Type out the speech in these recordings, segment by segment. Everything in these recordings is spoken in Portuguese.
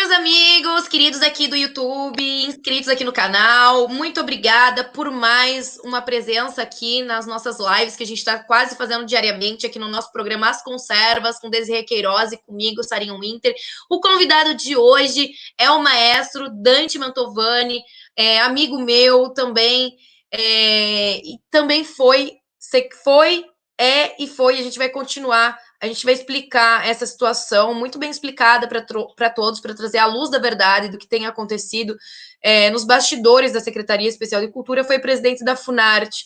meus amigos, queridos aqui do YouTube, inscritos aqui no canal, muito obrigada por mais uma presença aqui nas nossas lives que a gente está quase fazendo diariamente aqui no nosso programa As Conservas, com Desirê Queiroz e comigo, Sarinha Winter. O convidado de hoje é o maestro Dante Mantovani, amigo meu também, e também foi, a gente vai continuar. A gente vai explicar essa situação muito bem explicada para todos, para trazer à luz da verdade do que tem acontecido nos bastidores da Secretaria Especial de Cultura. Foi presidente da Funarte.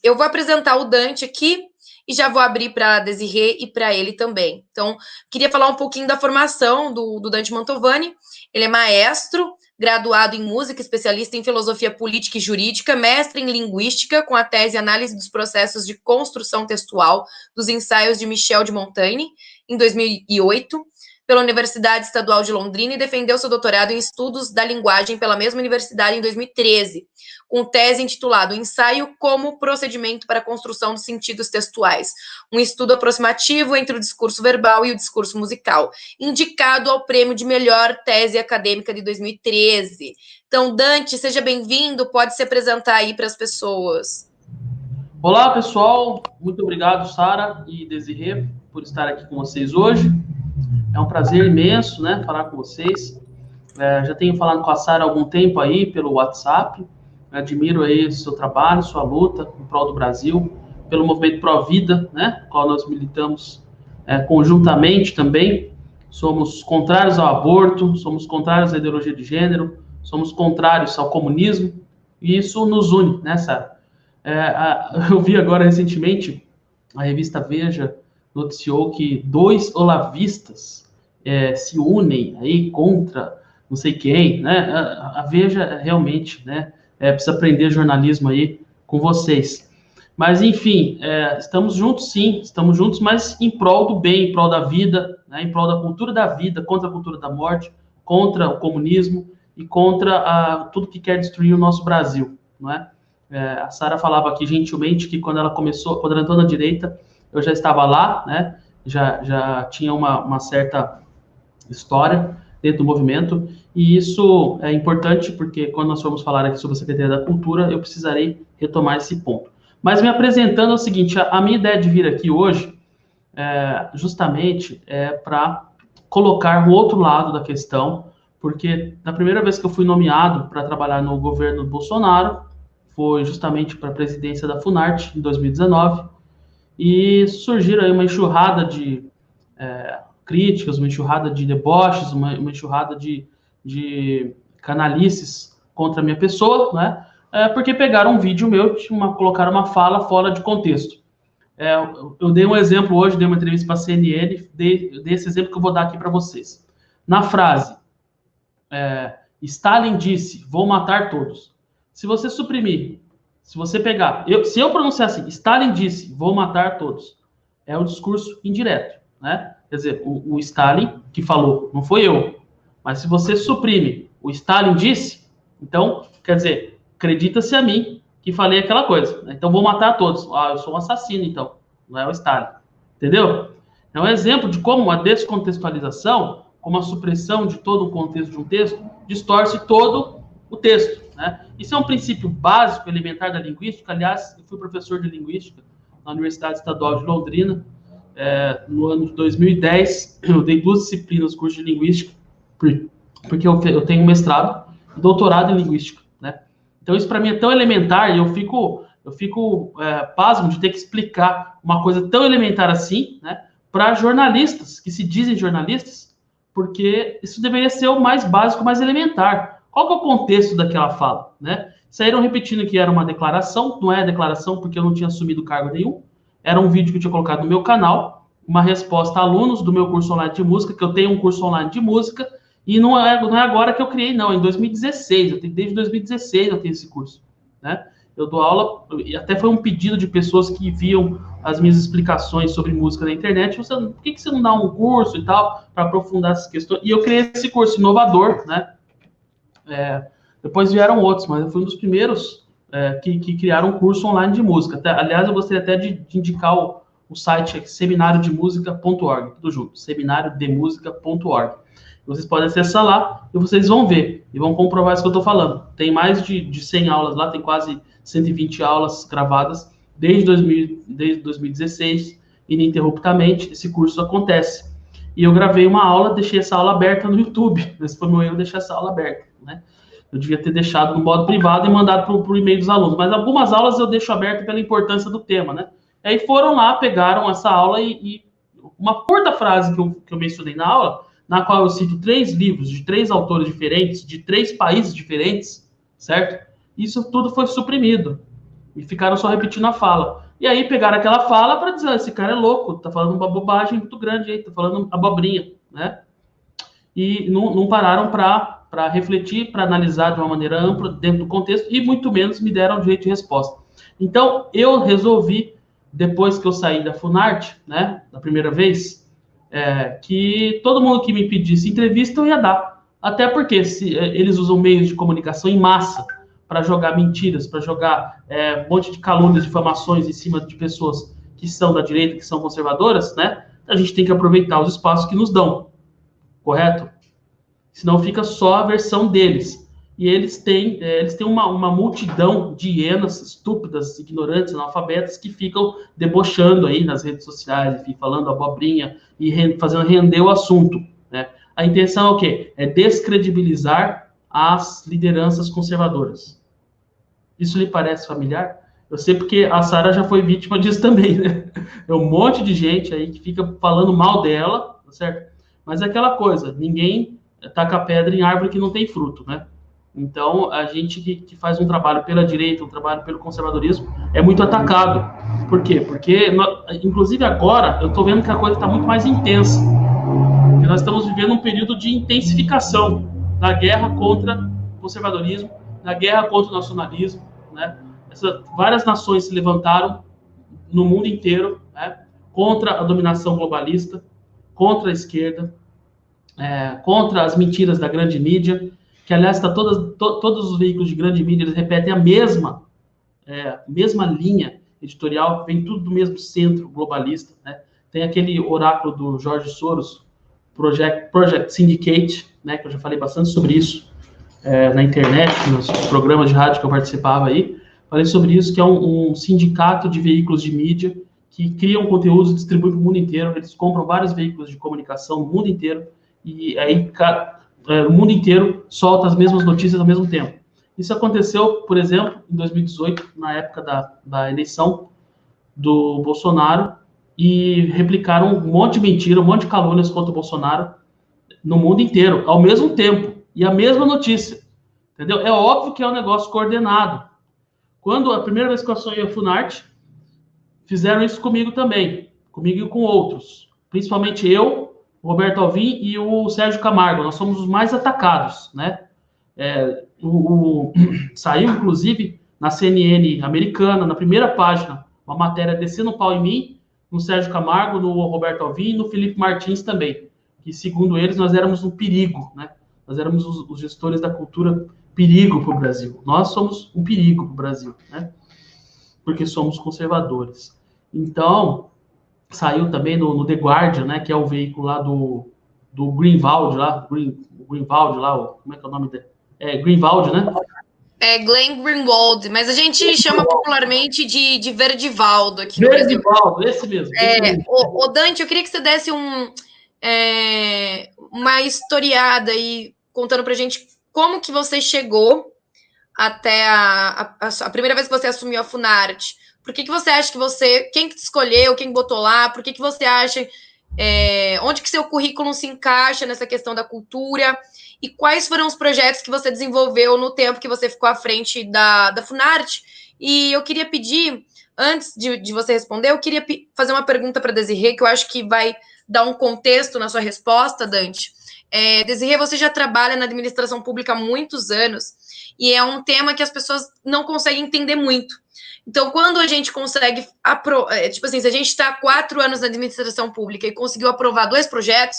Eu vou apresentar o Dante aqui e já vou abrir para a Desirê e para ele também. Então, queria falar um pouquinho da formação do Dante Mantovani. Ele é maestro, graduado em música, especialista em filosofia política e jurídica, mestre em linguística, com a tese Análise dos Processos de Construção Textual dos Ensaios de Michel de Montaigne, em 2008, pela Universidade Estadual de Londrina, e defendeu seu doutorado em Estudos da Linguagem pela mesma universidade em 2013, com tese intitulada Ensaio como Procedimento para a Construção dos Sentidos Textuais, um estudo aproximativo entre o discurso verbal e o discurso musical, indicado ao prêmio de melhor tese acadêmica de 2013. Então, Dante, seja bem-vindo, pode se apresentar aí para as pessoas. Olá, pessoal, muito obrigado, Sara e Desirê, por estar aqui com vocês hoje. É um prazer imenso, né, falar com vocês. Já tenho falado com a Sara há algum tempo aí pelo WhatsApp. Admiro aí o seu trabalho, sua luta em prol do Brasil, pelo movimento Pró-Vida, né, no qual nós militamos conjuntamente também. Somos contrários ao aborto, somos contrários à ideologia de gênero, somos contrários ao comunismo, e isso nos une, né, Sara? Eu vi agora recentemente, a revista Veja noticiou que 2 olavistas se unem aí contra não sei quem, né? A Veja realmente, né, precisa aprender jornalismo aí com vocês. Mas, enfim, estamos juntos, sim, estamos juntos, mas em prol do bem, em prol da vida, né, em prol da cultura da vida, contra a cultura da morte, contra o comunismo e contra tudo que quer destruir o nosso Brasil, não é? A Sara falava aqui gentilmente que quando ela entrou na direita, eu já estava lá, né? Já tinha uma certa história dentro do movimento, e isso é importante porque quando nós formos falar aqui sobre a Secretaria da Cultura, eu precisarei retomar esse ponto. Mas me apresentando é o seguinte, a minha ideia de vir aqui hoje justamente para colocar o outro lado da questão, porque na primeira vez que eu fui nomeado para trabalhar no governo Bolsonaro, foi justamente para a presidência da Funarte, em 2019, e surgiram aí uma enxurrada de críticas, uma enxurrada de deboches, uma enxurrada de canalices contra a minha pessoa, né? Porque pegaram um vídeo meu, colocaram uma fala fora de contexto. Eu dei um exemplo hoje, dei uma entrevista para a CNN, dei esse exemplo que eu vou dar aqui para vocês. Na frase, Stalin disse, vou matar todos. Se você suprimir, se você pegar, se eu pronunciar assim, Stalin disse, vou matar todos, é um discurso indireto, né? Quer dizer, o Stalin que falou, não foi eu. Mas se você suprime, o Stalin disse, então, quer dizer, acredita-se a mim que falei aquela coisa. Né? Então, vou matar todos. Eu sou um assassino, então. Não é o Stalin. Entendeu? É um exemplo de como a descontextualização, como a supressão de todo o contexto de um texto, distorce todo o texto. Né? Isso é um princípio básico, elementar da linguística. Aliás, eu fui professor de linguística na Universidade Estadual de Londrina. No ano de 2010, eu dei 2 disciplinas no curso de linguística, porque eu tenho mestrado e doutorado em linguística, né? Então, isso para mim é tão elementar e eu fico pasmo de ter que explicar uma coisa tão elementar assim, né, para jornalistas, que se dizem jornalistas, porque isso deveria ser o mais básico, o mais elementar. Qual que é o contexto daquela fala, né? Saíram repetindo que era uma declaração, não é declaração porque eu não tinha assumido cargo nenhum, era um vídeo que eu tinha colocado no meu canal, uma resposta a alunos do meu curso online de música, que eu tenho um curso online de música, e não é agora que eu criei, não, em 2016, desde 2016 eu tenho esse curso, né? Eu dou aula, e até foi um pedido de pessoas que viam as minhas explicações sobre música na internet, por que você não dá um curso e tal, para aprofundar essas questões? E eu criei esse curso inovador, né? Depois vieram outros, mas eu fui um dos primeiros que criaram um curso online de música. Aliás, eu gostaria até de indicar O site é seminariodemusica.org, tudo junto, seminariodemusica.org. Vocês podem acessar lá e vocês vão ver e vão comprovar isso que eu estou falando. Tem mais de 100 aulas lá, tem quase 120 aulas gravadas desde 2016, ininterruptamente, esse curso acontece. E eu gravei uma aula, deixei essa aula aberta no YouTube. Esse foi meu erro, deixar essa aula aberta, né? Eu devia ter deixado no modo privado e mandado por e-mail dos alunos. Mas algumas aulas eu deixo aberto pela importância do tema, né? E aí foram lá, pegaram essa aula e uma curta frase que eu mencionei na aula, na qual eu cito 3 livros de 3 autores diferentes, de 3 países diferentes, certo? Isso tudo foi suprimido. E ficaram só repetindo a fala. E aí pegaram aquela fala para dizer, esse cara é louco, tá falando uma bobagem muito grande aí, tá falando abobrinha, né? E não pararam para refletir, para analisar de uma maneira ampla, dentro do contexto, e muito menos me deram direito de resposta. Então, eu resolvi, depois que eu saí da Funarte, né, da primeira vez, que todo mundo que me pedisse entrevista eu ia dar. Até porque eles usam meios de comunicação em massa para jogar mentiras, para jogar um monte de calúnias, difamações em cima de pessoas que são da direita, que são conservadoras, né? A gente tem que aproveitar os espaços que nos dão, correto? Senão fica só a versão deles. E eles têm uma multidão de hienas estúpidas, ignorantes, analfabetas, que ficam debochando aí nas redes sociais, enfim, falando abobrinha e fazendo render o assunto, né? A intenção é o quê? É descredibilizar as lideranças conservadoras. Isso lhe parece familiar? Eu sei porque a Sara já foi vítima disso também, né? É um monte de gente aí que fica falando mal dela, tá certo? Mas é aquela coisa, ninguém taca pedra em árvore que não tem fruto, né? Então, a gente que faz um trabalho pela direita, um trabalho pelo conservadorismo, é muito atacado. Por quê? Porque, inclusive agora, eu estou vendo que a coisa está muito mais intensa. Porque nós estamos vivendo um período de intensificação da guerra contra o conservadorismo, da guerra contra o nacionalismo, né? Várias nações se levantaram no mundo inteiro, né, contra a dominação globalista, contra a esquerda, contra as mentiras da grande mídia, que, aliás, todos os veículos de grande mídia eles repetem a mesma linha editorial, vem tudo do mesmo centro globalista, né? Tem aquele oráculo do George Soros, Project Syndicate, né, que eu já falei bastante sobre isso na internet, nos programas de rádio que eu participava aí, falei sobre isso, que é um sindicato de veículos de mídia que criam conteúdos e distribuem para o mundo inteiro. Eles compram vários veículos de comunicação no mundo inteiro e aí o mundo inteiro solta as mesmas notícias ao mesmo tempo. Isso aconteceu, por exemplo, em 2018, na época da eleição do Bolsonaro, e replicaram um monte de mentira, um monte de calúnias contra o Bolsonaro no mundo inteiro, ao mesmo tempo, e a mesma notícia, entendeu? É óbvio que é um negócio coordenado. Quando a primeira vez que eu sonhei a Funarte, fizeram isso comigo também, comigo e com outros, principalmente eu, o Roberto Alvim e o Sérgio Camargo. Nós somos os mais atacados, né? Saiu, inclusive, na CNN americana, na primeira página, uma matéria descendo o pau em mim, no Sérgio Camargo, no Roberto Alvim e no Felipe Martins também, que, segundo eles, nós éramos um perigo, né? Nós éramos os gestores da cultura perigo para o Brasil. Nós somos um perigo para o Brasil, né? Porque somos conservadores. Então, saiu também no The Guardian, né, que é o veículo lá do Greenwald, Greenwald lá, como é que é o nome dele? Greenwald, né? Glenn Greenwald, mas a gente chama popularmente de Verdivaldo aqui no Brasil. Verdivaldo, esse mesmo. O Dante, eu queria que você desse uma historiada aí, contando pra gente como que você chegou até a primeira vez que você assumiu a Funarte. Por que você acha que quem que te escolheu, quem botou lá, por que você acha, onde que seu currículo se encaixa nessa questão da cultura, e quais foram os projetos que você desenvolveu no tempo que você ficou à frente da Funarte? E eu queria pedir, antes de você responder, eu queria fazer uma pergunta para a Desirê, que eu acho que vai dar um contexto na sua resposta, Dante. Desirê, você já trabalha na administração pública há muitos anos, e é um tema que as pessoas não conseguem entender muito. Então, quando a gente consegue, tipo assim, se a gente está há 4 anos na administração pública e conseguiu aprovar 2 projetos,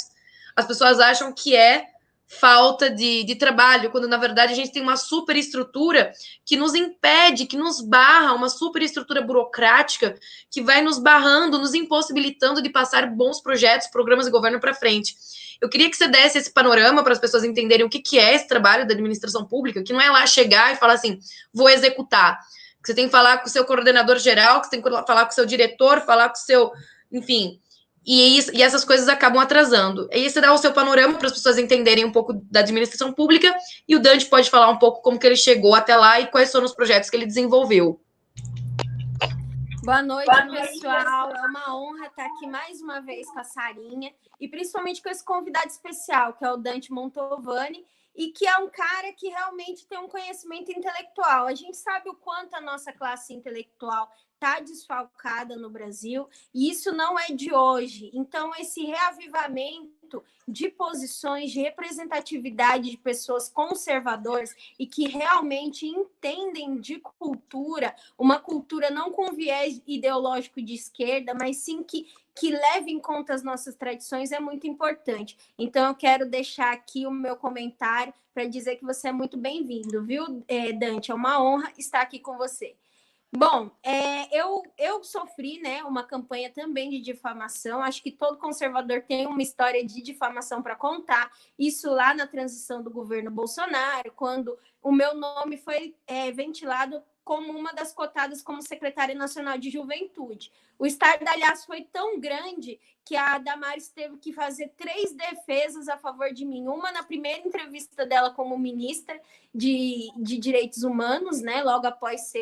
as pessoas acham que é falta de trabalho, quando na verdade a gente tem uma superestrutura que nos impede, que nos barra, uma superestrutura burocrática que vai nos barrando, nos impossibilitando de passar bons projetos, programas de governo para frente. Eu queria que você desse esse panorama para as pessoas entenderem o que é esse trabalho da administração pública, que não é lá chegar e falar assim, vou executar. Que você tem que falar com o seu coordenador geral, que você tem que falar com o seu diretor, falar com o seu, enfim, e essas coisas acabam atrasando. Aí você dá o seu panorama para as pessoas entenderem um pouco da administração pública e o Dante pode falar um pouco como que ele chegou até lá e quais foram os projetos que ele desenvolveu. Boa noite, pessoal. É uma honra estar aqui mais uma vez com a Sarinha e principalmente com esse convidado especial, que é o Dante Mantovani, e que é um cara que realmente tem um conhecimento intelectual. A gente sabe o quanto a nossa classe intelectual está desfalcada no Brasil, e isso não é de hoje. Então, esse reavivamento de posições de representatividade de pessoas conservadoras e que realmente entendem de cultura, uma cultura não com viés ideológico de esquerda, mas sim que leve em conta as nossas tradições, é muito importante. Então, eu quero deixar aqui o meu comentário para dizer que você é muito bem-vindo, viu, Dante? É uma honra estar aqui com você. Bom, eu sofri, né, uma campanha também de difamação. Acho que todo conservador tem uma história de difamação para contar. Isso lá na transição do governo Bolsonaro, quando o meu nome foi ventilado como uma das cotadas como secretária nacional de juventude. O estardalhaço foi tão grande que a Damares teve que fazer 3 defesas a favor de mim. Uma na primeira entrevista dela como ministra de Direitos Humanos, né, logo após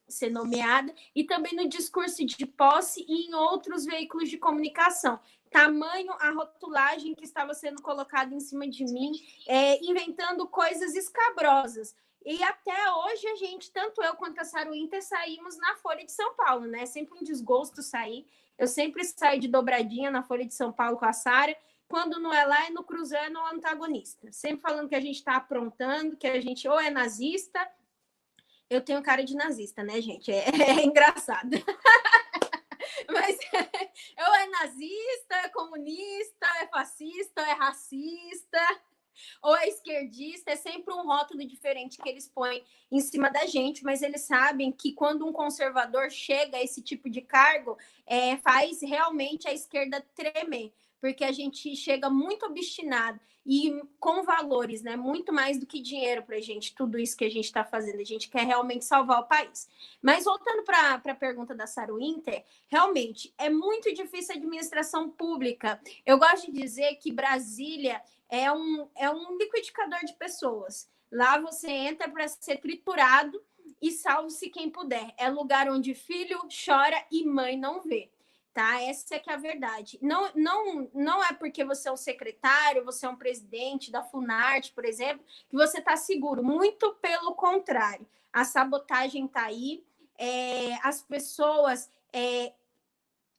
ser nomeada, e também no discurso de posse e em outros veículos de comunicação. Tamanho a rotulagem que estava sendo colocada em cima de mim, inventando coisas escabrosas. E até hoje a gente, tanto eu quanto a Sara Winter, saímos na Folha de São Paulo, né? Sempre um desgosto sair. Eu sempre saio de dobradinha na Folha de São Paulo com a Sara. Quando não é lá, é no Cruzeiro, no antagonista. Sempre falando que a gente está aprontando, que a gente ou é nazista. Eu tenho cara de nazista, né, gente? É engraçado. Mas ou é nazista, é comunista, é fascista, é racista, ou é esquerdista, é sempre um rótulo diferente que eles põem em cima da gente, mas eles sabem que quando um conservador chega a esse tipo de cargo, faz realmente a esquerda tremer, porque a gente chega muito obstinado e com valores, né? Muito mais do que dinheiro para a gente, tudo isso que a gente está fazendo. A gente quer realmente salvar o país. Mas voltando para a pergunta da Sara Winter, realmente é muito difícil a administração pública. Eu gosto de dizer que Brasília é um liquidificador de pessoas. Lá você entra para ser triturado e salve-se quem puder. É lugar onde filho chora e mãe não vê. Tá? Essa é que é a verdade. Não é porque você é um secretário, você é um presidente da Funarte, por exemplo, que você está seguro. Muito pelo contrário. A sabotagem está aí, as pessoas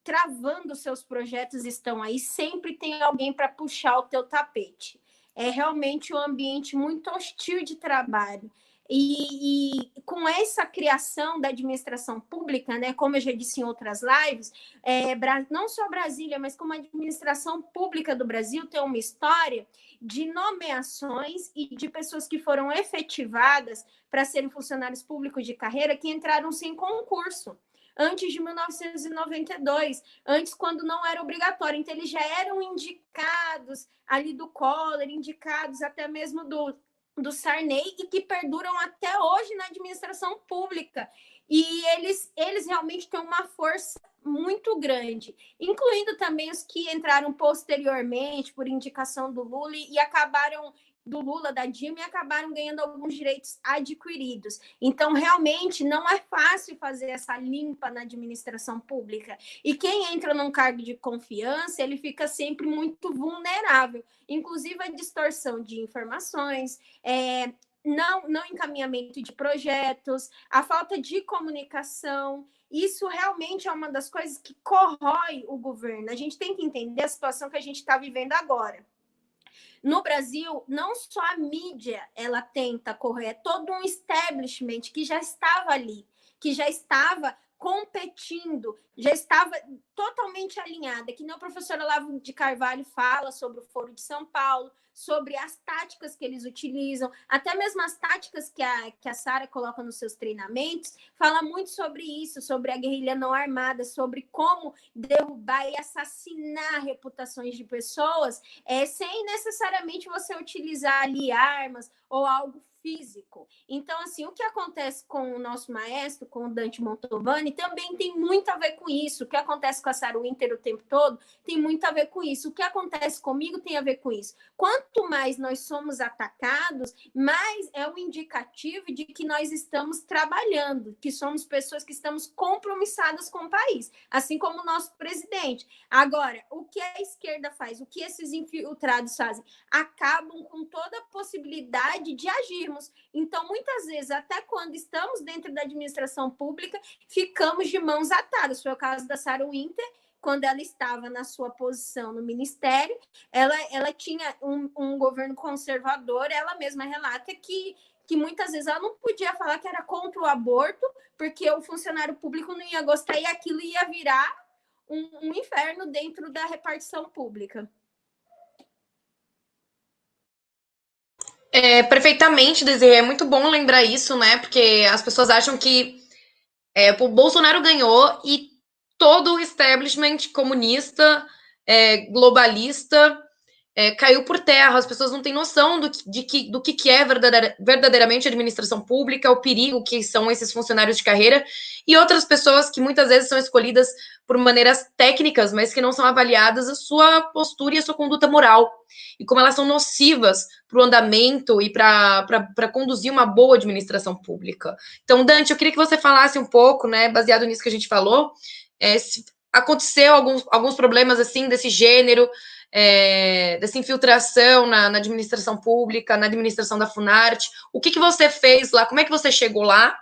travando seus projetos estão aí, sempre tem alguém para puxar o teu tapete. É realmente um ambiente muito hostil de trabalho. E com essa criação da administração pública, né, como eu já disse em outras lives, não só Brasília, mas como a administração pública do Brasil tem uma história de nomeações e de pessoas que foram efetivadas para serem funcionários públicos de carreira que entraram sem concurso. Antes de 1992, antes quando não era obrigatório. Então, eles já eram indicados ali do Collor, indicados até mesmo do Sarney, e que perduram até hoje na administração pública. E eles realmente têm uma força muito grande, incluindo também os que entraram posteriormente por indicação do Lula e acabaram da Dilma, e acabaram ganhando alguns direitos adquiridos. Então, realmente, não é fácil fazer essa limpa na administração pública. E quem entra num cargo de confiança, ele fica sempre muito vulnerável. Inclusive, a distorção de informações, não encaminhamento de projetos, a falta de comunicação. Isso realmente é uma das coisas que corrói o governo. A gente tem que entender a situação que a gente está vivendo agora. No Brasil, não só a mídia ela tenta correr, é todo um establishment que já estava ali, que já estava competindo, já estava totalmente alinhada, que nem o professor Olavo de Carvalho fala sobre o Foro de São Paulo, sobre as táticas que eles utilizam, até mesmo as táticas que a Sara coloca nos seus treinamentos, fala muito sobre isso, sobre a guerrilha não armada, sobre como derrubar e assassinar reputações de pessoas, sem necessariamente você utilizar ali armas ou algo físico. Então, assim, o que acontece com o nosso maestro, com o Dante Mantovani, também tem muito a ver com isso. O que acontece com a Sarah Winter o tempo todo tem muito a ver com isso. O que acontece comigo tem a ver com isso. Quanto mais nós somos atacados, mais é um indicativo de que nós estamos trabalhando, que somos pessoas que estamos compromissadas com o país, assim como o nosso presidente. Agora, o que a esquerda faz? O que esses infiltrados fazem? Acabam com toda a possibilidade de agir. Então, muitas vezes, até quando estamos dentro da administração pública, ficamos de mãos atadas. Foi o caso da Sarah Winter, quando ela estava na sua posição no ministério, ela tinha um governo conservador, ela mesma relata que muitas vezes ela não podia falar que era contra o aborto, porque o funcionário público não ia gostar e aquilo ia virar um inferno dentro da pública. Perfeitamente, Desirê. É muito bom lembrar isso, né? Porque as pessoas acham que o Bolsonaro ganhou e todo o establishment comunista, globalista, caiu por terra. As pessoas não têm noção do que é verdadeiramente administração pública, o perigo que são esses funcionários de carreira e outras pessoas que muitas vezes são escolhidas por maneiras técnicas, mas que não são avaliadas a sua postura e a sua conduta moral, e como elas são nocivas para o andamento e para conduzir uma boa administração pública. Então, Dante, eu queria que você falasse um pouco, né, baseado nisso que a gente falou, se aconteceu alguns problemas assim desse gênero, dessa infiltração na administração pública, na administração da Funarte. O que você fez lá? Como é que você chegou lá?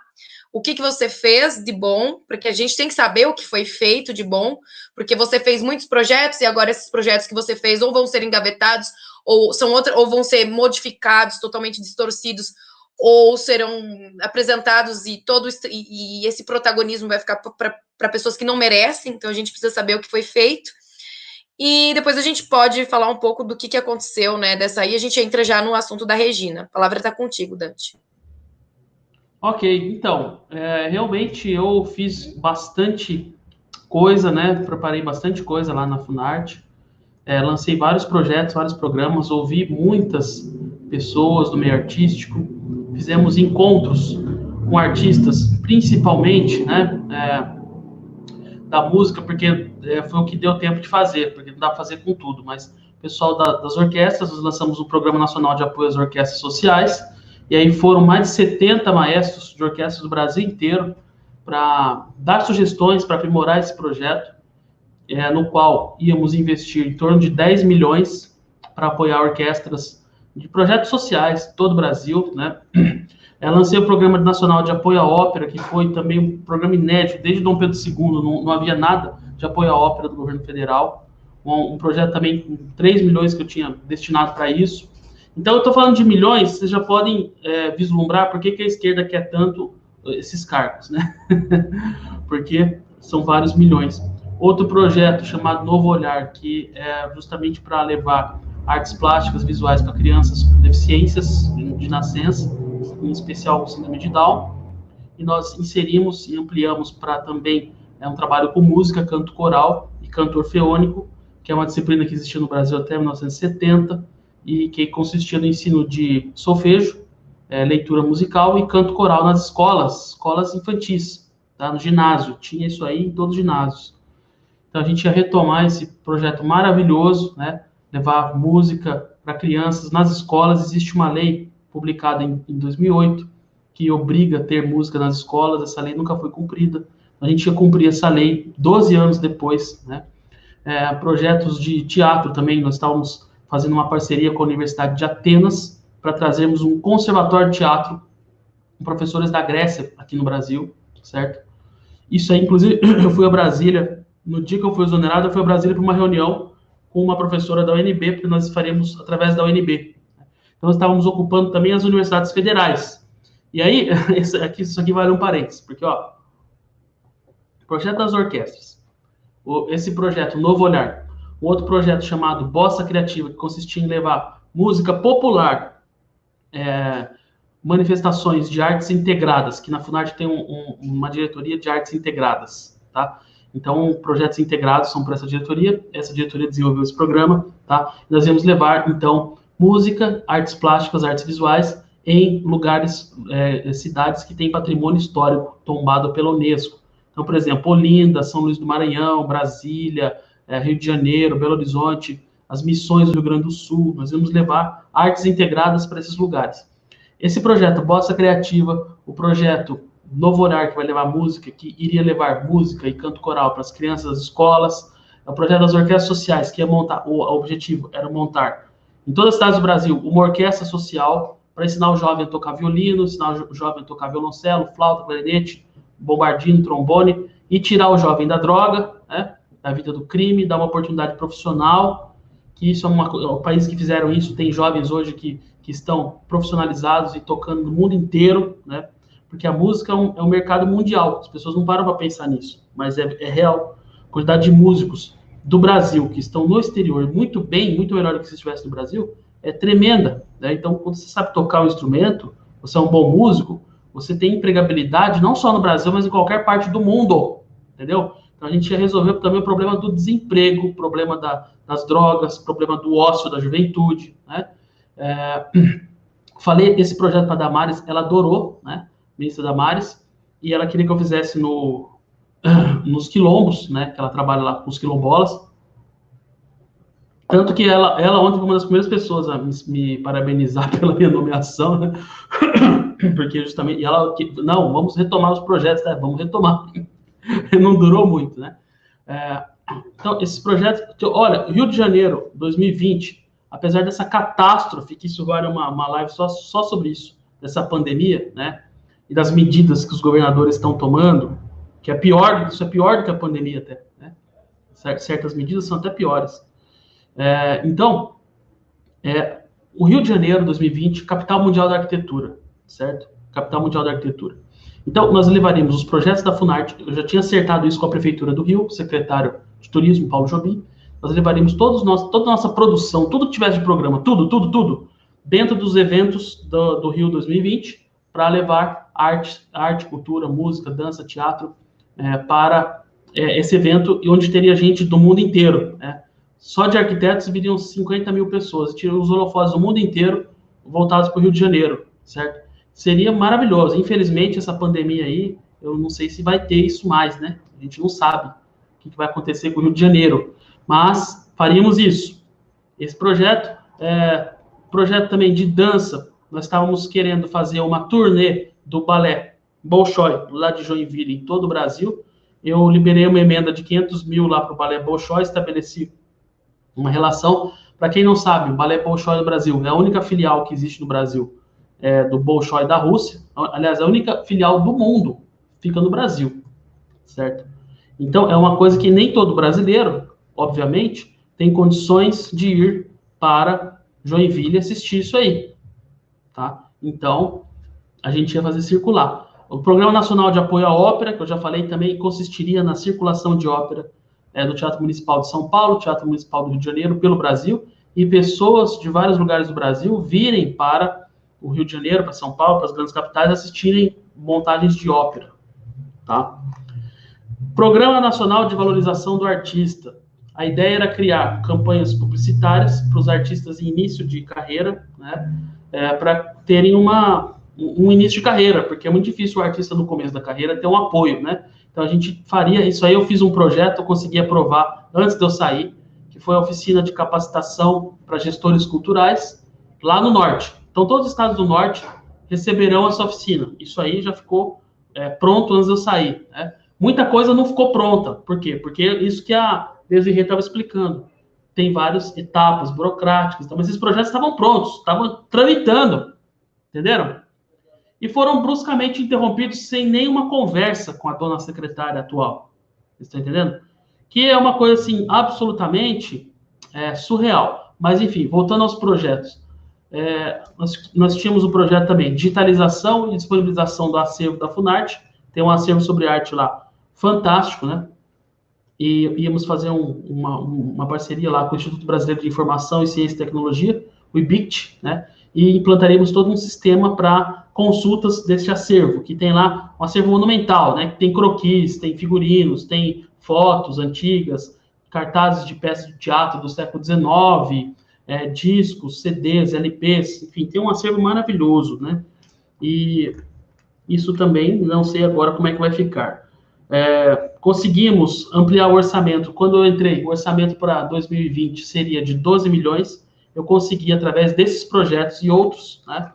O que você fez de bom? Porque a gente tem que saber o que foi feito de bom, porque você fez muitos projetos e agora esses projetos que você fez ou vão ser engavetados ou vão ser modificados, totalmente distorcidos, ou serão apresentados e esse protagonismo vai ficar para pessoas que não merecem. Então a gente precisa saber o que foi feito. E depois a gente pode falar um pouco do que aconteceu, né, dessa aí. A gente entra já no assunto da Regina. A palavra está contigo, Dante. Ok, então, realmente eu fiz bastante coisa, né, preparei bastante coisa lá na Funarte, lancei vários projetos, vários programas, ouvi muitas pessoas do meio artístico, fizemos encontros com artistas, principalmente, né, da música, porque foi o que deu tempo de fazer, porque não dá para fazer com tudo, mas o pessoal das orquestras, nós lançamos o Programa Nacional de Apoio às Orquestras Sociais, e aí foram mais de 70 maestros de orquestras do Brasil inteiro para dar sugestões para aprimorar esse projeto, no qual íamos investir em torno de 10 milhões para apoiar orquestras de projetos sociais em todo o Brasil, né? Lancei o Programa Nacional de Apoio à Ópera, que foi também um programa inédito, desde Dom Pedro II, não havia nada de apoio à ópera do governo federal, um projeto também com 3 milhões que eu tinha destinado para isso. Então, eu estou falando de milhões, vocês já podem vislumbrar por que a esquerda quer tanto esses cargos, né? Porque são vários milhões. Outro projeto chamado Novo Olhar, que é justamente para levar artes plásticas visuais para crianças com deficiências de nascença, em especial com síndrome de Down, e nós inserimos e ampliamos para também um trabalho com música, canto coral e canto orfeônico, que é uma disciplina que existia no Brasil até 1970, e que consistia no ensino de solfejo, leitura musical e canto coral nas escolas infantis, tá? No ginásio, tinha isso aí em todos os ginásios. Então a gente ia retomar esse projeto maravilhoso, né? Levar música para crianças nas escolas. Existe uma lei publicada em 2008 que obriga a ter música nas escolas. Essa lei nunca foi cumprida. A gente ia cumprir essa lei 12 anos depois, né? Projetos de teatro também, nós estávamos fazendo uma parceria com a Universidade de Atenas para trazermos um conservatório de teatro com professores da Grécia aqui no Brasil, certo? Isso aí, inclusive, eu fui a Brasília, no dia que eu fui exonerado, eu fui a Brasília para uma reunião com uma professora da UNB, porque nós faríamos através da UNB. Então, nós estávamos ocupando também as universidades federais. E aí, isso aqui vale um parênteses, porque, ó, Projeto das orquestras. Esse projeto, Novo Olhar. Um outro projeto chamado Bossa Criativa, que consistia em levar música popular, manifestações de artes integradas, que na Funarte tem uma diretoria de artes integradas, tá? Então, projetos integrados são para essa diretoria desenvolveu esse programa, tá? Nós íamos levar, então, música, artes plásticas, artes visuais, em lugares, cidades que têm patrimônio histórico tombado pela Unesco. Então, por exemplo, Olinda, São Luís do Maranhão, Brasília, Rio de Janeiro, Belo Horizonte, as missões do Rio Grande do Sul, nós vamos levar artes integradas para esses lugares. Esse projeto Bossa Criativa, o projeto Novo Olhar, que vai levar música, que iria levar música e canto coral para as crianças das escolas, o projeto das orquestras sociais, que ia montar, o objetivo era montar, em todas as cidades do Brasil, uma orquestra social para ensinar o jovem a tocar violino, ensinar o jovem a tocar violoncelo, flauta, clarinete, bombardino, trombone, e tirar o jovem da droga, né, da vida do crime, dar uma oportunidade profissional, que isso é o país que fizeram isso, tem jovens hoje que estão profissionalizados e tocando no mundo inteiro, né, porque a música é um mercado mundial, as pessoas não param para pensar nisso, mas é real. A quantidade de músicos do Brasil que estão no exterior muito bem, muito melhor do que se estivesse no Brasil, é tremenda, né? Então, quando você sabe tocar um instrumento, você é um bom músico, você tem empregabilidade não só no Brasil, mas em qualquer parte do mundo, entendeu? Então, a gente ia resolver também o problema do desemprego, o problema das drogas, o problema do ócio da juventude, né? Falei esse projeto para a Damares, ela adorou, né? Ministra Damares, e ela queria que eu fizesse nos quilombos, né? Que ela trabalha lá com os quilombolas. Tanto que ela ontem foi uma das primeiras pessoas a me parabenizar pela minha nomeação, né? Porque justamente, não, vamos retomar os projetos, né? Vamos retomar. Não durou muito, né? Então, esses projetos, olha, Rio de Janeiro, 2020, apesar dessa catástrofe, que isso vale uma live só sobre isso, dessa pandemia, né? E das medidas que os governadores estão tomando, que isso é pior do que a pandemia até, né? Certas medidas são até piores. Então, o Rio de Janeiro, 2020, capital mundial da arquitetura, certo? Capital mundial da arquitetura. Então, nós levaríamos os projetos da Funarte, eu já tinha acertado isso com a Prefeitura do Rio, o secretário de Turismo, Paulo Jobim, nós levaríamos toda a nossa produção, tudo que tivesse de programa, tudo, dentro dos eventos do Rio 2020, para levar arte, cultura, música, dança, teatro, para esse evento, onde teria gente do mundo inteiro, né? Só de arquitetos viriam 50 mil pessoas, tirando os holofotes do mundo inteiro voltados para o Rio de Janeiro, certo? Seria maravilhoso. Infelizmente, essa pandemia aí, eu não sei se vai ter isso mais, né? A gente não sabe o que vai acontecer com o Rio de Janeiro, mas faríamos isso. Esse projeto, projeto também de dança, nós estávamos querendo fazer uma turnê do balé Bolshoi, lá de Joinville, em todo o Brasil. Eu liberei uma emenda de 500 mil lá para o balé Bolshoi, estabeleci uma relação. Para quem não sabe, o balé Bolshoi do Brasil é a única filial que existe no Brasil do Bolshoi da Rússia. Aliás, a única filial do mundo fica no Brasil, certo? Então, é uma coisa que nem todo brasileiro, obviamente, tem condições de ir para Joinville assistir isso aí, tá? Então, a gente ia fazer circular. O Programa Nacional de Apoio à Ópera, que eu já falei também, consistiria na circulação de ópera do Teatro Municipal de São Paulo, Teatro Municipal do Rio de Janeiro, pelo Brasil, e pessoas de vários lugares do Brasil virem para o Rio de Janeiro, para São Paulo, para as grandes capitais, assistirem montagens de ópera, tá? Programa Nacional de Valorização do Artista. A ideia era criar campanhas publicitárias para os artistas em início de carreira, né, para terem um início de carreira, porque é muito difícil o artista no começo da carreira ter um apoio, né? Então a gente faria isso aí. Eu fiz um projeto, eu consegui aprovar antes de eu sair, que foi a oficina de capacitação para gestores culturais lá no norte. Então todos os estados do norte receberão essa oficina. Isso aí já ficou pronto antes de eu sair, né? Muita coisa não ficou pronta. Por quê? Porque isso que a Desirê estava explicando. Tem várias etapas burocráticas, mas esses projetos estavam prontos, estavam tramitando, entenderam? E foram bruscamente interrompidos sem nenhuma conversa com a dona secretária atual. Vocês estão entendendo? Que é uma coisa, assim, absolutamente surreal. Mas, enfim, voltando aos projetos. Nós tínhamos um projeto também, digitalização e disponibilização do acervo da Funarte. Tem um acervo sobre arte lá, fantástico, né? E íamos fazer uma parceria lá com o Instituto Brasileiro de Informação e Ciência e Tecnologia, o IBICT, né? E implantaríamos todo um sistema para consultas desse acervo, que tem lá um acervo monumental, né? Que tem croquis, tem figurinos, tem fotos antigas, cartazes de peças de teatro do século XIX, discos, CDs, LPs, enfim, tem um acervo maravilhoso, né? E isso também, não sei agora como é que vai ficar. Conseguimos ampliar o orçamento. Quando eu entrei, o orçamento para 2020 seria de 12 milhões. Eu consegui, através desses projetos e outros, né,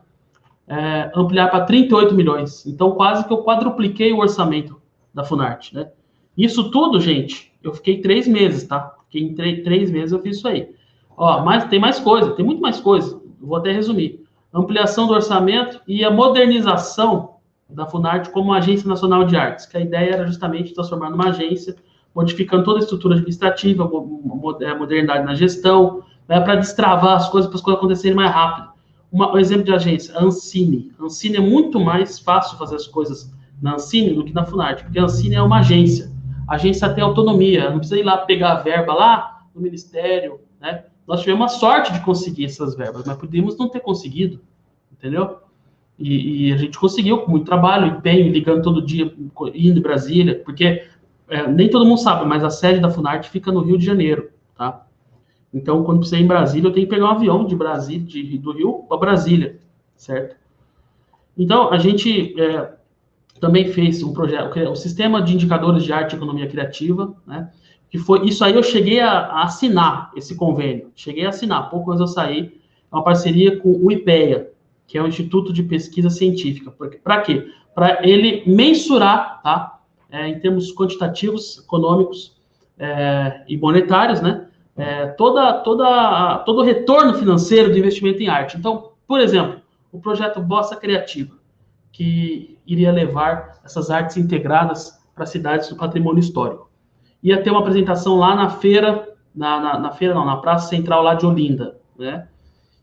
ampliar para 38 milhões. Então, quase que eu quadrupliquei o orçamento da Funarte, né? Isso tudo, gente, eu fiquei 3 meses, tá? Fiquei em 3 meses eu fiz isso aí. Ó, mas tem mais coisa, tem muito mais coisa. Vou até resumir. Ampliação do orçamento e a modernização da Funarte como Agência Nacional de Artes, que a ideia era justamente transformar numa agência, modificando toda a estrutura administrativa, modernidade na gestão, né, para destravar as coisas, para as coisas acontecerem mais rápido. Um exemplo de agência, a Ancine. A Ancine é muito mais fácil fazer as coisas na Ancine do que na Funarte, porque a Ancine é uma agência. A agência tem autonomia, não precisa ir lá pegar a verba lá no Ministério, né? Nós tivemos a sorte de conseguir essas verbas, mas podíamos não ter conseguido, entendeu? E a gente conseguiu com muito trabalho, empenho, ligando todo dia, indo em Brasília, porque nem todo mundo sabe, mas a sede da Funarte fica no Rio de Janeiro, tá? Então, quando você ir em Brasília, eu tenho que pegar um avião de Brasília, do Rio para Brasília, certo? Então, a gente também fez um projeto, o Sistema de Indicadores de Arte e Economia Criativa, né? Que foi, isso aí eu cheguei a assinar esse convênio, cheguei a assinar, pouco antes eu saí, uma parceria com o IPEA, que é o Instituto de Pesquisa Científica. Para quê? Para ele mensurar, tá? Em termos quantitativos, econômicos e monetários, né? Todo o retorno financeiro do investimento em arte. Então, por exemplo, o projeto Bossa Criativa, que iria levar essas artes integradas para cidades do patrimônio histórico. Ia ter uma apresentação lá na feira, na Praça Central lá de Olinda, né?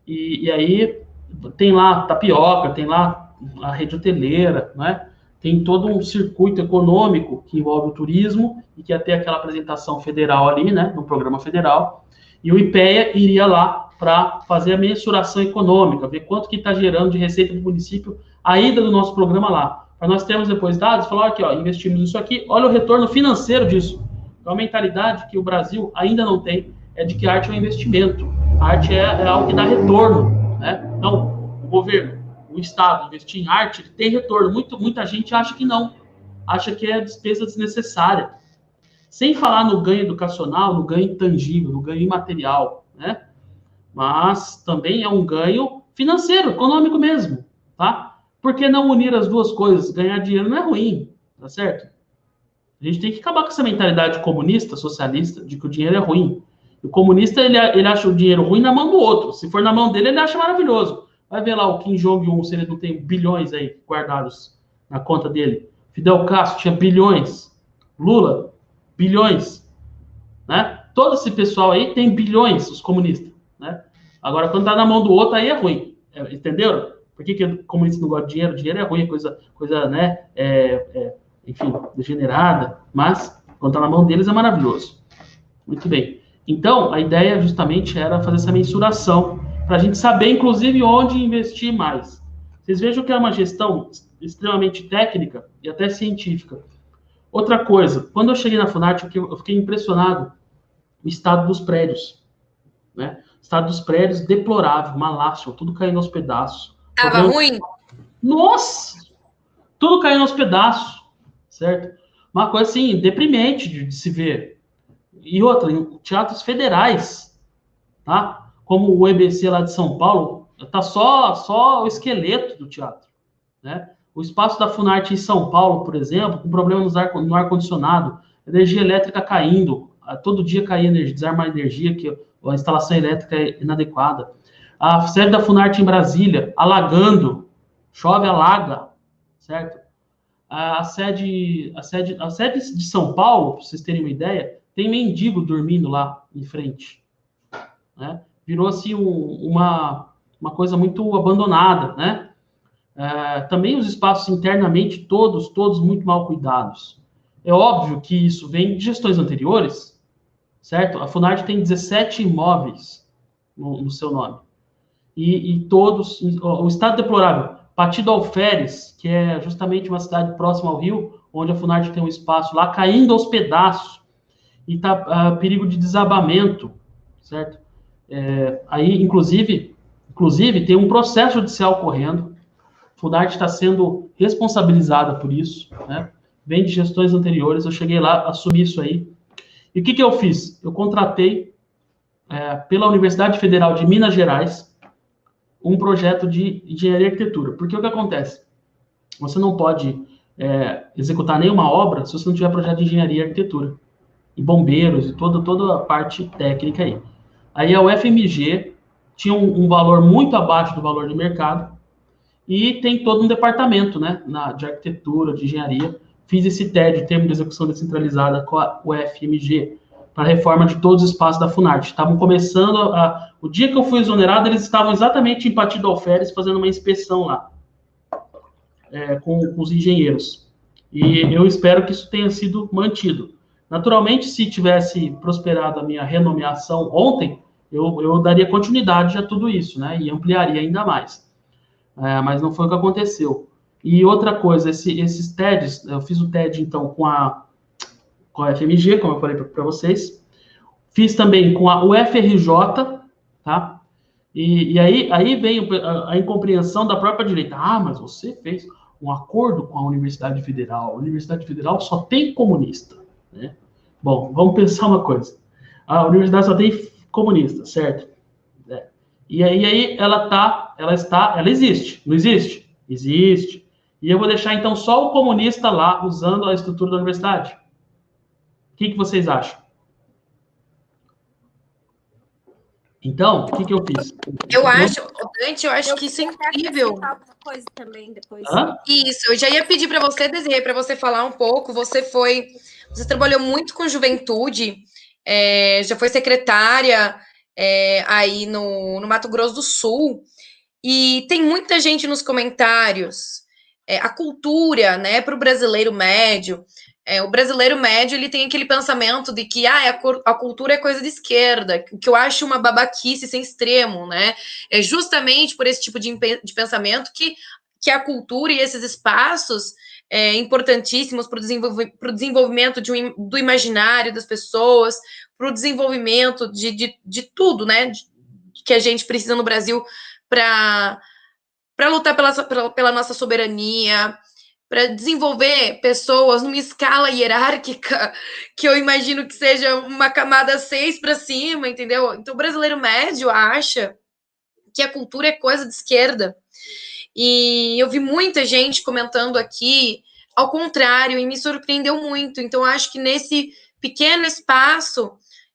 E aí tem lá tapioca, tem lá a rede hoteleira, né? Tem todo um circuito econômico que envolve o turismo e que ia ter aquela apresentação federal ali, né? No programa federal. E o IPEA iria lá para fazer a mensuração econômica, ver quanto que está gerando de receita do município a ida do nosso programa lá. Para nós termos depois dados, falar aqui, ó, investimos nisso aqui, olha o retorno financeiro disso. Então, a mentalidade que o Brasil ainda não tem é de que a arte é um investimento. A arte é algo que dá retorno, né? Então, o governo, o Estado, investir em arte, tem retorno. Muita gente acha que não. Acha que é despesa desnecessária. Sem falar no ganho educacional, no ganho intangível, no ganho imaterial, né? Mas também é um ganho financeiro, econômico mesmo, tá? Por que não unir as duas coisas? Ganhar dinheiro não é ruim, tá certo? A gente tem que acabar com essa mentalidade comunista, socialista, de que o dinheiro é ruim. O comunista, ele acha o dinheiro ruim na mão do outro. Se for na mão dele, ele acha maravilhoso. Vai ver lá o Kim Jong-un, se ele não tem bilhões aí guardados na conta dele. Fidel Castro tinha bilhões. Lula, bilhões. Né? Todo esse pessoal aí tem bilhões, os comunistas. Né? Agora, quando tá na mão do outro, aí é ruim. Entenderam? Por que o comunista não gosta de dinheiro? Dinheiro é ruim, coisa né? Enfim, degenerada. Mas, quando tá na mão deles, é maravilhoso. Muito bem. Então, a ideia justamente era fazer essa mensuração, para a gente saber, inclusive, onde investir mais. Vocês vejam que é uma gestão extremamente técnica e até científica. Outra coisa, quando eu cheguei na Funarte, eu fiquei impressionado o estado dos prédios. Né? O estado dos prédios deplorável, uma lástima, tudo caindo aos pedaços. Tava ruim? Nossa! Tudo caindo aos pedaços, certo? Uma coisa, assim, deprimente de se ver. E outra, em teatros federais, tá? Como o EBC lá de São Paulo, tá só o esqueleto do teatro, né? O espaço da Funarte em São Paulo, por exemplo, com problema no ar-condicionado, energia elétrica caindo, todo dia caía energia, desarmar energia, que a instalação elétrica é inadequada. A sede da Funarte em Brasília, alagando, chove, alaga, certo? A sede de São Paulo, para vocês terem uma ideia, tem mendigo dormindo lá em frente. Né? Virou assim uma coisa muito abandonada, né? Também os espaços internamente, todos muito mal cuidados. É óbvio que isso vem de gestões anteriores, certo? A Funarte tem 17 imóveis no seu nome. E todos, o estado deplorável, Partido Alferes, que é justamente uma cidade próxima ao Rio, onde a Funarte tem um espaço lá, caindo aos pedaços, e está perigo de desabamento, certo? Aí, inclusive, tem um processo judicial correndo, a Funarte está sendo responsabilizada por isso, né? Vem de gestões anteriores, eu cheguei lá, assumi isso aí. E o que eu fiz? Eu contratei, pela Universidade Federal de Minas Gerais, um projeto de engenharia e arquitetura. Porque o que acontece? Você não pode executar nenhuma obra se você não tiver projeto de engenharia e arquitetura. E bombeiros, e toda a parte técnica aí. Aí a UFMG tinha um valor muito abaixo do valor de mercado, e tem todo um departamento, né, de arquitetura, de engenharia. Fiz esse TED, Termo de Execução Descentralizada, com a UFMG, para a reforma de todos os espaços da Funarte. Estavam começando, o dia que eu fui exonerado, eles estavam exatamente em Partido Alferes, fazendo uma inspeção lá, com os engenheiros. E eu espero que isso tenha sido mantido. Naturalmente, se tivesse prosperado a minha renomeação ontem, eu daria continuidade a tudo isso, né, e ampliaria ainda mais. Mas não foi o que aconteceu. E outra coisa, esses TEDs, eu fiz o TED, então, com a FMG, como eu falei para vocês. Fiz também com a UFRJ, tá? E aí vem a incompreensão da própria direita. Ah, mas você fez um acordo com a Universidade Federal. A Universidade Federal só tem comunista, né? Bom, vamos pensar uma coisa. A universidade só tem comunista, certo? E aí ela existe, não existe? Existe. E eu vou deixar, então, só o comunista lá, usando a estrutura da universidade. O que vocês acham? Então, o que eu fiz? Dante, eu acho que isso é incrível. Coisa também depois. Isso, eu já ia pedir para você, Desirê, para você falar um pouco. Você trabalhou muito com juventude, já foi secretária aí no Mato Grosso do Sul, e tem muita gente nos comentários. A cultura, né, para o brasileiro médio. O brasileiro médio, ele tem aquele pensamento de que a cultura é coisa de esquerda, que eu acho uma babaquice sem extremo, né? É justamente por esse tipo de pensamento que a cultura e esses espaços importantíssimos para o desenvolvimento do imaginário das pessoas, para o desenvolvimento de tudo, né? Que a gente precisa no Brasil para lutar pela nossa soberania, para desenvolver pessoas numa escala hierárquica que eu imagino que seja uma camada 6 para cima, entendeu? Então, o brasileiro médio acha que a cultura é coisa de esquerda. E eu vi muita gente comentando aqui ao contrário, e me surpreendeu muito. Então, acho que nesse pequeno espaço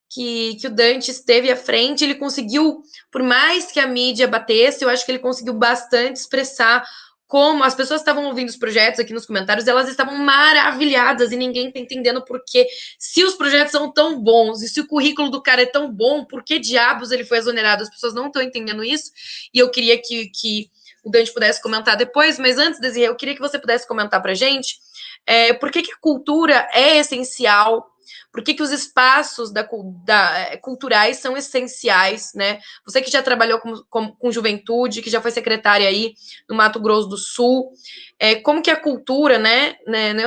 que o Dante esteve à frente, ele conseguiu, por mais que a mídia batesse, eu acho que ele conseguiu bastante expressar como as pessoas estavam ouvindo os projetos aqui nos comentários, elas estavam maravilhadas e ninguém está entendendo por quê. Se os projetos são tão bons e se o currículo do cara é tão bom, por que diabos ele foi exonerado? As pessoas não estão entendendo isso. E eu queria que o Dante pudesse comentar depois, mas antes, Desirê, eu queria que você pudesse comentar para a gente por que a cultura é essencial, por que os espaços culturais são essenciais, né? Você que já trabalhou com juventude, que já foi secretária aí no Mato Grosso do Sul, como que a cultura, né,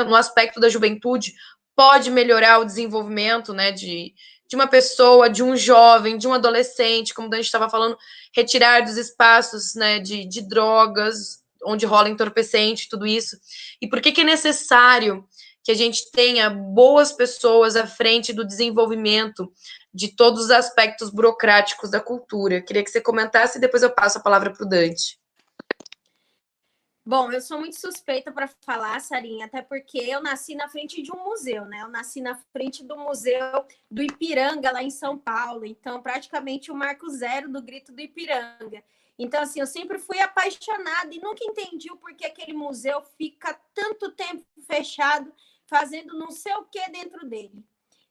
no aspecto da juventude, pode melhorar o desenvolvimento, né, de uma pessoa, de um jovem, de um adolescente, como a gente estava falando, retirar dos espaços, né, de drogas, onde rola entorpecente, tudo isso. E por que é necessário que a gente tenha boas pessoas à frente do desenvolvimento de todos os aspectos burocráticos da cultura? Queria que você comentasse e depois eu passo a palavra para o Dante. Bom, eu sou muito suspeita para falar, Sarinha, até porque eu nasci na frente de um museu, né? Eu nasci na frente do Museu do Ipiranga, lá em São Paulo. Então, praticamente o marco zero do Grito do Ipiranga. Então, assim, eu sempre fui apaixonada e nunca entendi o porquê aquele museu fica tanto tempo fechado, fazendo não sei o que dentro dele.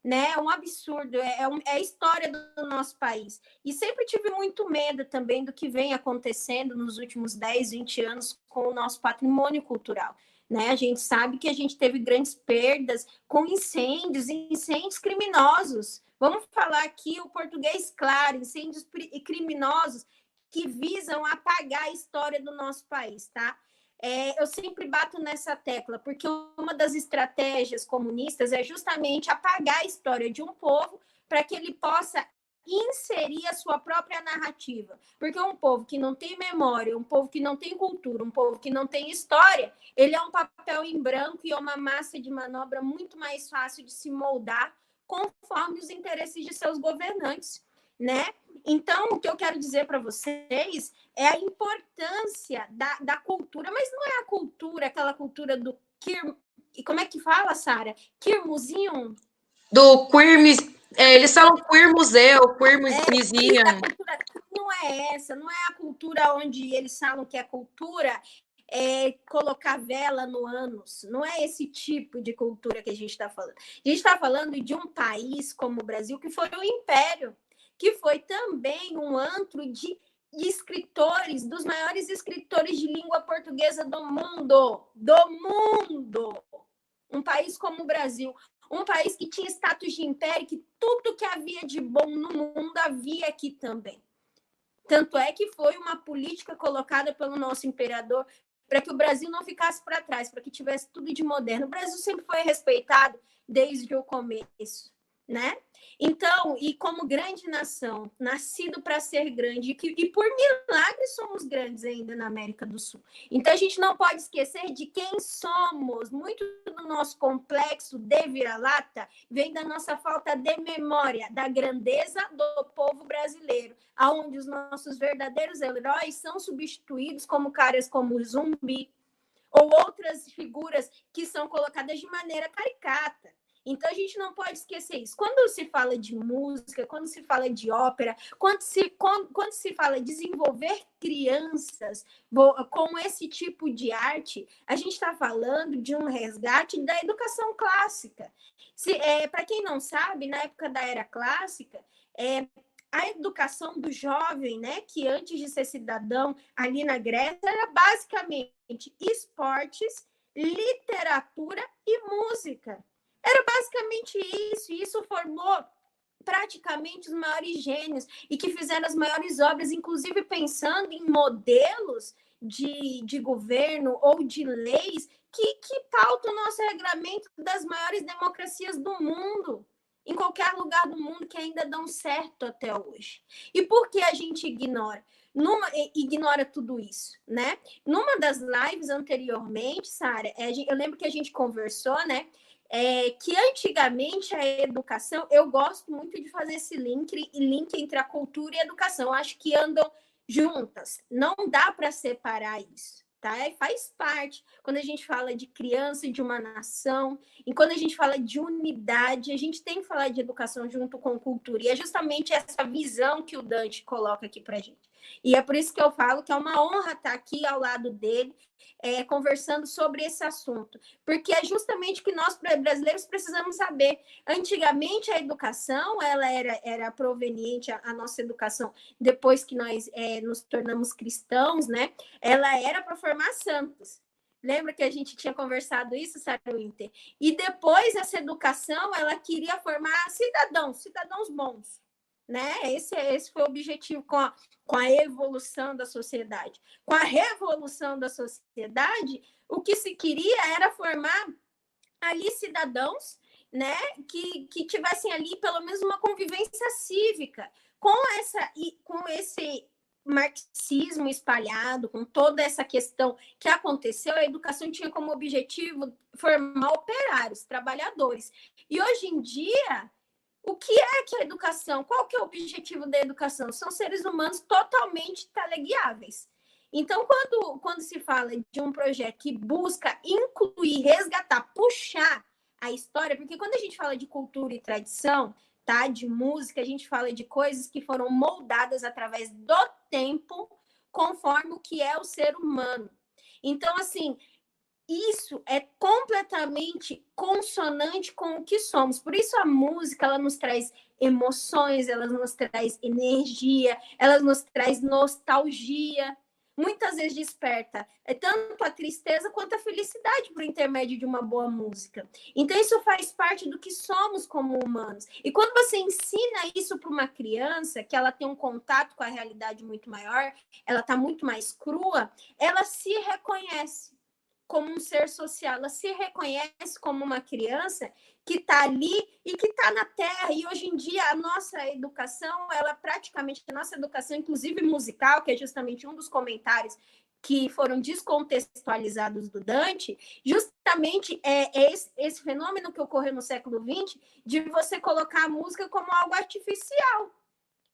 Né? É um absurdo, é a história do nosso país. E sempre tive muito medo também do que vem acontecendo nos últimos 10, 20 anos com o nosso patrimônio cultural. né? A gente sabe que a gente teve grandes perdas com incêndios criminosos. Vamos falar aqui o português claro, incêndios criminosos que visam apagar a história do nosso país, tá? Eu sempre bato nessa tecla, porque uma das estratégias comunistas é justamente apagar a história de um povo para que ele possa inserir a sua própria narrativa. Porque um povo que não tem memória, um povo que não tem cultura, um povo que não tem história, ele é um papel em branco e é uma massa de manobra muito mais fácil de se moldar conforme os interesses de seus governantes, né? Então, o que eu quero dizer para vocês é a importância da cultura, mas não é a cultura, aquela cultura do queer... Como é que fala, Sara? Queer Museum? Do queer... eles falam queer museu, queer museum. Não é essa, não é a cultura onde eles falam que é cultura colocar vela no ânus. Não é esse tipo de cultura que a gente está falando. A gente está falando de um país como o Brasil, que foi um império, que foi também um antro de escritores, dos maiores escritores de língua portuguesa do mundo. Do mundo! Um país como o Brasil, um país que tinha status de império, que tudo que havia de bom no mundo havia aqui também. Tanto é que foi uma política colocada pelo nosso imperador para que o Brasil não ficasse para trás, para que tivesse tudo de moderno. O Brasil sempre foi respeitado desde o começo, né? Então, e como grande nação, nascido para ser grande, e por milagre somos grandes ainda na América do Sul. Então, a gente não pode esquecer de quem somos. Muito do nosso complexo de vira-lata vem da nossa falta de memória, da grandeza do povo brasileiro, onde os nossos verdadeiros heróis são substituídos como caras como Zumbi, ou outras figuras que são colocadas de maneira caricata. Então, a gente não pode esquecer isso. Quando se fala de música, quando se fala de ópera, quando se fala de desenvolver crianças com esse tipo de arte, a gente está falando de um resgate da educação clássica. Para quem não sabe, na época da Era Clássica, a educação do jovem, né, que antes de ser cidadão ali na Grécia, era basicamente esportes, literatura e música. Era basicamente isso, e isso formou praticamente os maiores gênios e que fizeram as maiores obras, inclusive pensando em modelos de governo ou de leis que pautam o nosso regramento das maiores democracias do mundo, em qualquer lugar do mundo, que ainda dão certo até hoje. E por que a gente ignora? Ignora tudo isso, né? Numa das lives anteriormente, Sara, eu lembro que a gente conversou, né? Que antigamente a educação, eu gosto muito de fazer esse link entre a cultura e a educação. Eu acho que andam juntas. Não dá para separar isso, tá? Faz parte. Quando a gente fala de criança, de uma nação, e quando a gente fala de unidade, a gente tem que falar de educação junto com cultura. E é justamente essa visão que o Dante coloca aqui para a gente. E é por isso que eu falo que é uma honra estar aqui ao lado dele, conversando sobre esse assunto, porque é justamente o que nós brasileiros precisamos saber. Antigamente a educação ela era proveniente, a nossa educação, depois que nós nos tornamos cristãos, né? Ela era para formar santos. Lembra que a gente tinha conversado isso, Sara Winter? E depois essa educação ela queria formar cidadãos bons. Né? Esse foi o objetivo com a evolução da sociedade. Com a revolução da sociedade, o que se queria era formar ali cidadãos, né, que tivessem ali pelo menos uma convivência cívica. Com esse marxismo espalhado, com toda essa questão que aconteceu, a educação tinha como objetivo formar operários, trabalhadores. E hoje em dia, o que é que a educação? Qual que é o objetivo da educação? São seres humanos totalmente teleguiáveis. Então, quando se fala de um projeto que busca incluir, resgatar, puxar a história, porque quando a gente fala de cultura e tradição, tá, de música, a gente fala de coisas que foram moldadas através do tempo, conforme o que é o ser humano. Então, assim, isso é completamente consonante com o que somos. Por isso a música, ela nos traz emoções, ela nos traz energia, ela nos traz nostalgia. muitas vezes desperta tanto a tristeza quanto a felicidade por intermédio de uma boa música. Então, isso faz parte do que somos como humanos. E quando você ensina isso para uma criança, que ela tem um contato com a realidade muito maior, ela está muito mais crua, ela se reconhece como um ser social, ela se reconhece como uma criança que está ali e que está na Terra. E hoje em dia a nossa educação, a nossa educação, inclusive musical, que é justamente um dos comentários que foram descontextualizados do Dante, justamente é esse fenômeno que ocorreu no século XX, de você colocar a música como algo artificial.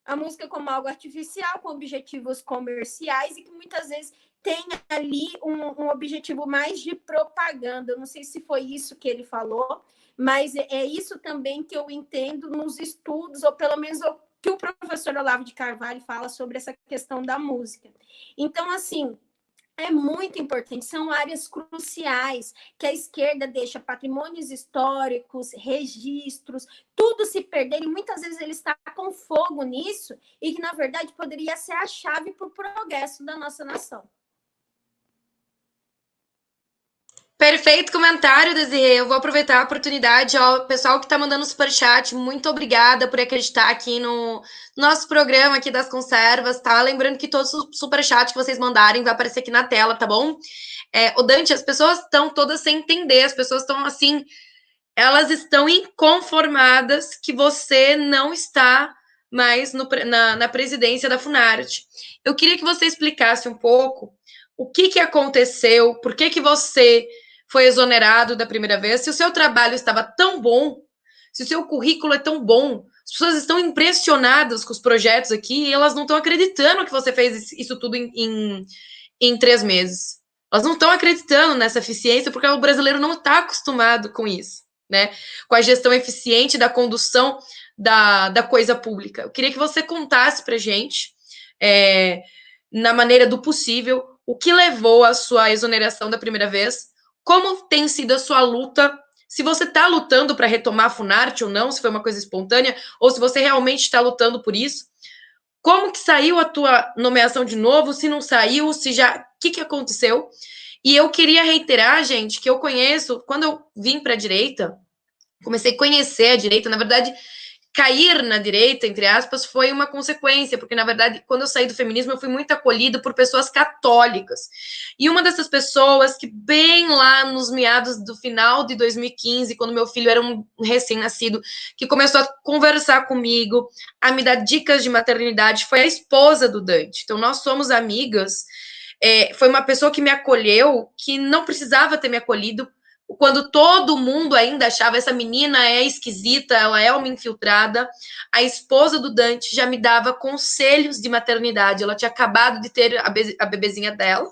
A música como algo artificial, com objetivos comerciais e que muitas vezes tem ali um objetivo mais de propaganda. Eu não sei se foi isso que ele falou, mas é isso também que eu entendo nos estudos, ou pelo menos o que o professor Olavo de Carvalho fala sobre essa questão da música. Então, assim, é muito importante, são áreas cruciais que a esquerda deixa patrimônios históricos, registros, tudo se perder, e muitas vezes ele está com fogo nisso, e que, na verdade, poderia ser a chave para o progresso da nossa nação. Perfeito comentário, Desirê. Eu vou aproveitar a oportunidade. Ó, o pessoal que está mandando superchat, muito obrigada por acreditar aqui no nosso programa aqui das conservas, tá? Lembrando que todos os superchats que vocês mandarem vai aparecer aqui na tela, tá bom? O Dante, as pessoas estão todas sem entender, as pessoas estão assim, elas estão inconformadas que você não está mais na presidência da Funarte. Eu queria que você explicasse um pouco o que aconteceu, por que você foi exonerado da primeira vez, se o seu trabalho estava tão bom, se o seu currículo é tão bom, as pessoas estão impressionadas com os projetos aqui e elas não estão acreditando que você fez isso tudo em 3 meses. Elas não estão acreditando nessa eficiência porque o brasileiro não está acostumado com isso, né? Com a gestão eficiente da condução da coisa pública. Eu queria que você contasse para a gente, na maneira do possível, o que levou à sua exoneração da primeira vez, como tem sido a sua luta, se você está lutando para retomar a Funarte ou não, se foi uma coisa espontânea, ou se você realmente está lutando por isso. Como que saiu a tua nomeação de novo, se não saiu, se já... O que aconteceu? E eu queria reiterar, gente, que eu conheço, quando eu vim para a direita, comecei a conhecer a direita, na verdade... Cair na direita, entre aspas, foi uma consequência, porque, na verdade, quando eu saí do feminismo, eu fui muito acolhida por pessoas católicas. E uma dessas pessoas que, bem lá nos meados do final de 2015, quando meu filho era um recém-nascido, que começou a conversar comigo, a me dar dicas de maternidade, foi a esposa do Dante. Então, nós somos amigas. Foi uma pessoa que me acolheu, que não precisava ter me acolhido, quando todo mundo ainda achava essa menina é esquisita, ela é uma infiltrada. A esposa do Dante já me dava conselhos de maternidade. Ela tinha acabado de ter a bebezinha dela,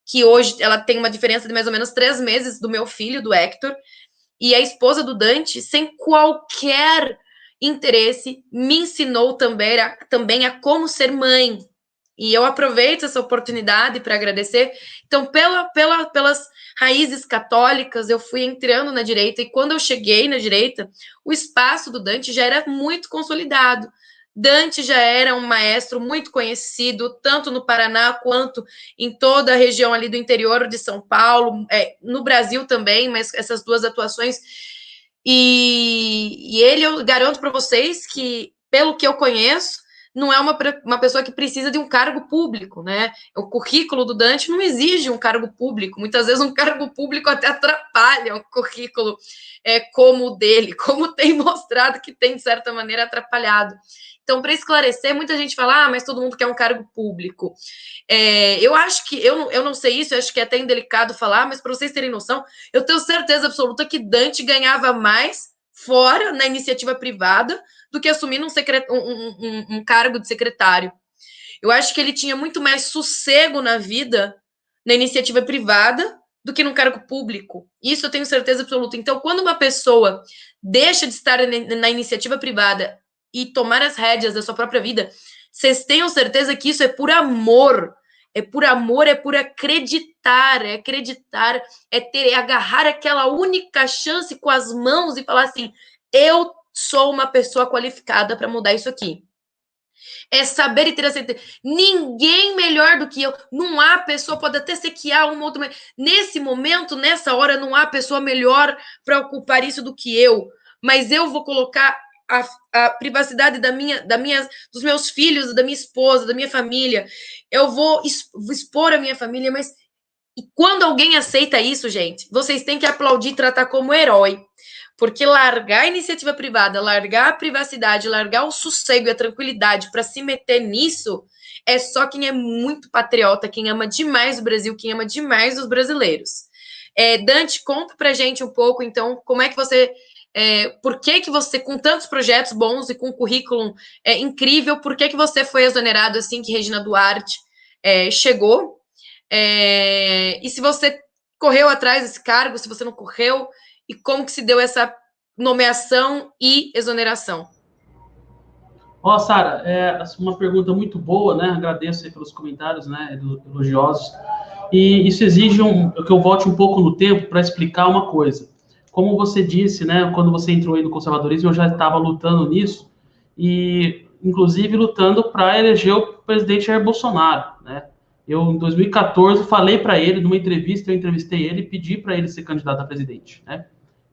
que hoje ela tem uma diferença de mais ou menos 3 meses do meu filho, do Hector. E a esposa do Dante, sem qualquer interesse, me ensinou também a como ser mãe. E eu aproveito essa oportunidade para agradecer. Então, pelas raízes católicas, eu fui entrando na direita, e quando eu cheguei na direita, o espaço do Dante já era muito consolidado. Dante já era um maestro muito conhecido, tanto no Paraná quanto em toda a região ali do interior de São Paulo, no Brasil também, mas essas 2 atuações. E ele, eu garanto para vocês que, pelo que eu conheço, não é uma pessoa que precisa de um cargo público, né? O currículo do Dante não exige um cargo público. Muitas vezes um cargo público até atrapalha um currículo como o dele, como tem mostrado que tem, de certa maneira, atrapalhado. Então, para esclarecer, muita gente fala, mas todo mundo quer um cargo público. Eu acho que, eu não sei isso, eu acho que é até indelicado falar, mas para vocês terem noção, eu tenho certeza absoluta que Dante ganhava mais fora, na iniciativa privada, do que assumindo um cargo de secretário. Eu acho que ele tinha muito mais sossego na vida, na iniciativa privada, do que no cargo público. Isso eu tenho certeza absoluta. Então, quando uma pessoa deixa de estar na iniciativa privada e tomar as rédeas da sua própria vida, vocês tenham certeza que isso é por amor. É por amor, é por acreditar, é agarrar aquela única chance com as mãos e falar assim, eu sou uma pessoa qualificada para mudar isso aqui. É saber e ter a certeza. Ninguém melhor do que eu. Não há pessoa, pode até ser que há uma outra. Nesse momento, nessa hora, não há pessoa melhor para ocupar isso do que eu. Mas eu vou colocar a privacidade dos meus filhos, da minha esposa, da minha família. Eu vou expor a minha família, mas e quando alguém aceita isso, gente, vocês têm que aplaudir e tratar como herói. Porque largar a iniciativa privada, largar a privacidade, largar o sossego e a tranquilidade para se meter nisso, é só quem é muito patriota, quem ama demais o Brasil, quem ama demais os brasileiros. Dante, conta pra gente um pouco, então, como é que você... por que você, com tantos projetos bons e com um currículo incrível, por que você foi exonerado assim que Regina Duarte chegou? E se você correu atrás desse cargo, se você não correu, e como que se deu essa nomeação e exoneração? Ó, Sara, uma pergunta muito boa, né? Agradeço aí pelos comentários, né? Elogiosos. E isso exige que eu volte um pouco no tempo para explicar uma coisa. Como você disse, né? Quando você entrou aí no conservadorismo, eu já estava lutando nisso e, inclusive, lutando para eleger o presidente Jair Bolsonaro, né? Eu, em 2014, falei para ele, numa entrevista, eu entrevistei ele e pedi para ele ser candidato a presidente, né?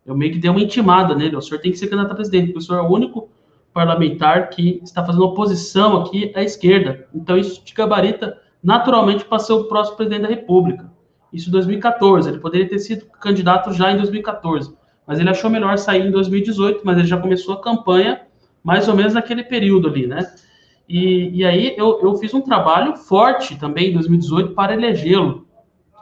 Eu meio que dei uma intimada nele, o senhor tem que ser candidato a presidente, porque o senhor é o único parlamentar que está fazendo oposição aqui à esquerda. Então, isso te gabarita naturalmente para ser o próximo presidente da República. Isso em 2014, ele poderia ter sido candidato já em 2014, mas ele achou melhor sair em 2018, mas ele já começou a campanha mais ou menos naquele período ali, né? E aí eu fiz um trabalho forte também em 2018 para elegê-lo.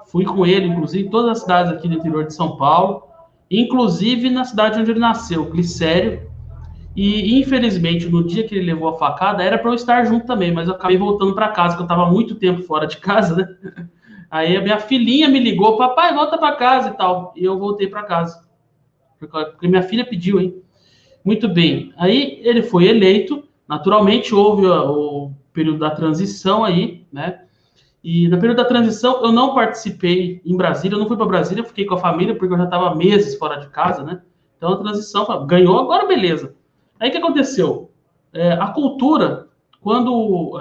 Fui com ele, inclusive, em todas as cidades aqui do interior de São Paulo, inclusive na cidade onde ele nasceu, Glicério. E, infelizmente, no dia que ele levou a facada, era para eu estar junto também, mas eu acabei voltando para casa, porque eu estava muito tempo fora de casa, né? Aí a minha filhinha me ligou, papai, volta para casa e tal. E eu voltei para casa, porque minha filha pediu, hein? Muito bem. Aí ele foi eleito, naturalmente houve o período da transição aí, né? E no período da transição eu não participei em Brasília, eu não fui para Brasília, eu fiquei com a família, porque eu já estava meses fora de casa, né? Então a transição ganhou, agora beleza. Aí o que aconteceu? A cultura, quando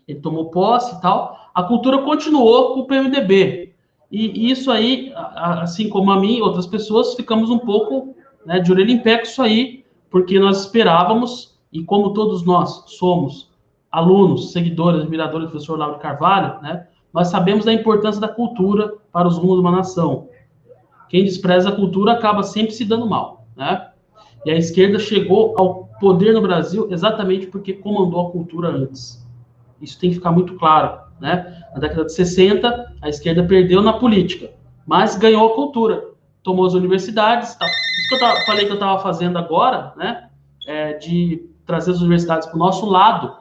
ele tomou posse e tal, a cultura continuou com o PMDB. E isso aí, assim como a mim e outras pessoas, ficamos um pouco, né, de orelha em pé com isso aí, porque nós esperávamos, e como todos nós somos alunos, seguidores, admiradores do professor Lauro Carvalho, né, nós sabemos da importância da cultura para os rumos de uma nação. Quem despreza a cultura acaba sempre se dando mal, né? E a esquerda chegou ao poder no Brasil exatamente porque comandou a cultura antes. Isso tem que ficar muito claro, né? Na década de 60, a esquerda perdeu na política, mas ganhou a cultura, tomou as universidades, tal. Isso que eu falei que eu estava fazendo agora, né? De trazer as universidades para o nosso lado,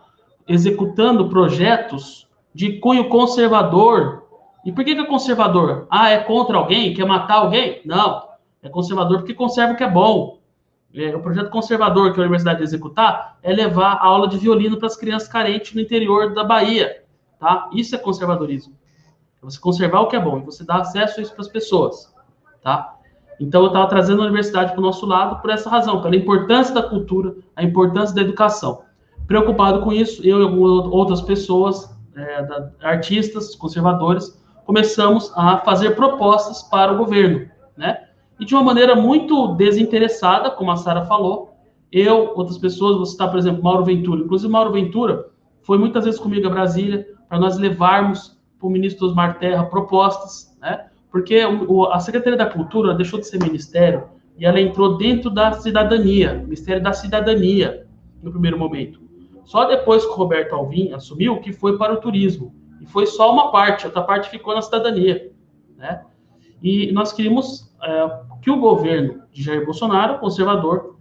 executando projetos de cunho conservador. E por que é conservador? É contra alguém? Quer matar alguém? Não. É conservador porque conserva o que é bom. O projeto conservador que a universidade vai executar é levar a aula de violino para as crianças carentes no interior da Bahia, tá? Isso é conservadorismo. É você conservar o que é bom e você dar acesso a isso para as pessoas, tá? Então, eu estava trazendo a universidade para o nosso lado por essa razão, pela importância da cultura, a importância da educação. Preocupado com isso, eu e algumas outras pessoas, artistas, conservadores, começamos a fazer propostas para o governo, né? E de uma maneira muito desinteressada, como a Sara falou, eu, outras pessoas, vou citar, por exemplo, Mauro Ventura. Inclusive, Mauro Ventura foi muitas vezes comigo a Brasília para nós levarmos para o ministro Osmar Terra propostas, né? Porque a Secretaria da Cultura deixou de ser ministério e ela entrou dentro da cidadania, Ministério da Cidadania, no primeiro momento. Só depois que o Roberto Alvim assumiu que foi para o turismo. E foi só uma parte, outra parte ficou na cidadania, né? E nós queríamos que o governo de Jair Bolsonaro, conservador,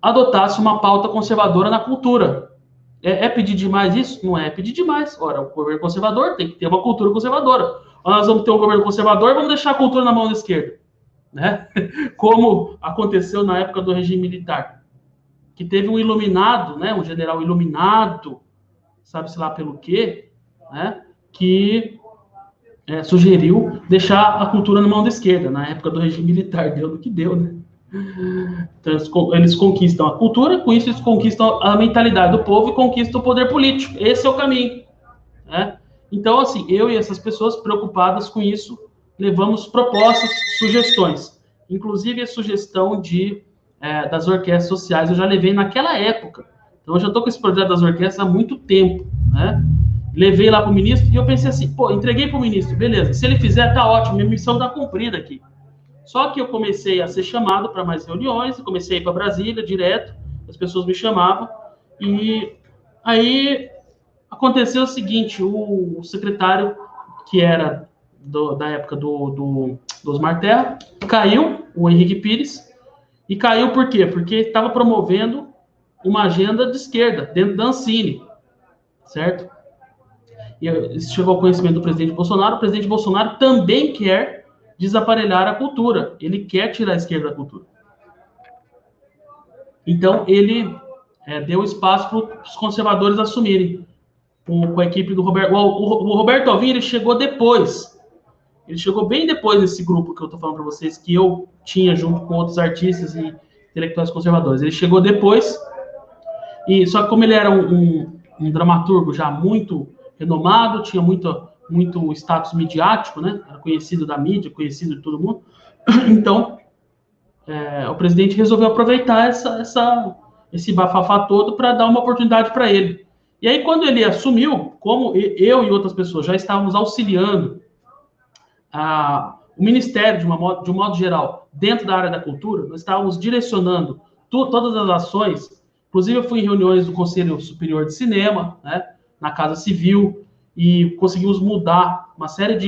adotasse uma pauta conservadora na cultura. É pedir demais isso? Não é pedir demais. Ora, o governo conservador tem que ter uma cultura conservadora. Nós vamos ter um governo conservador e vamos deixar a cultura na mão da esquerda, né? Como aconteceu na época do regime militar, que teve um iluminado, né? Um general iluminado, sabe-se lá pelo quê, né? Que sugeriu deixar a cultura na mão da esquerda, na época do regime militar. Deu no que deu, né? Então, eles conquistam a cultura, com isso eles conquistam a mentalidade do povo e conquistam o poder político. Esse é o caminho, né? Então, assim, eu e essas pessoas preocupadas com isso, levamos propostas, sugestões. Inclusive a sugestão das orquestras sociais, eu já levei naquela época. Então, eu já estou com esse projeto das orquestras há muito tempo, né? Levei lá para o ministro e eu pensei assim, pô, entreguei para o ministro, beleza, se ele fizer, tá ótimo, minha missão está cumprida aqui. Só que eu comecei a ser chamado para mais reuniões, comecei a ir para Brasília direto, as pessoas me chamavam, e aí aconteceu o seguinte, o secretário, que era da época do Osmar Terra, caiu, o Henrique Pires, e caiu por quê? Porque estava promovendo uma agenda de esquerda, dentro da Ancine, certo? E isso chegou ao conhecimento do presidente Bolsonaro. O presidente Bolsonaro também quer desaparelhar a cultura. Ele quer tirar a esquerda da cultura. Então, ele deu espaço para os conservadores assumirem, com a equipe do Roberto. O Roberto Alvim, ele chegou depois. Ele chegou bem depois desse grupo que eu estou falando para vocês, que eu tinha junto com outros artistas e intelectuais conservadores. Ele chegou depois, e só que como ele era um dramaturgo já muito renomado, tinha muito status midiático, né? Era conhecido da mídia, conhecido de todo mundo. Então, o presidente resolveu aproveitar esse bafafá todo para dar uma oportunidade para ele. E aí, quando ele assumiu, como eu e outras pessoas já estávamos auxiliando o Ministério, de um modo geral, dentro da área da cultura, nós estávamos direcionando todas as ações. Inclusive, eu fui em reuniões do Conselho Superior de Cinema, né, na Casa Civil, e conseguimos mudar uma série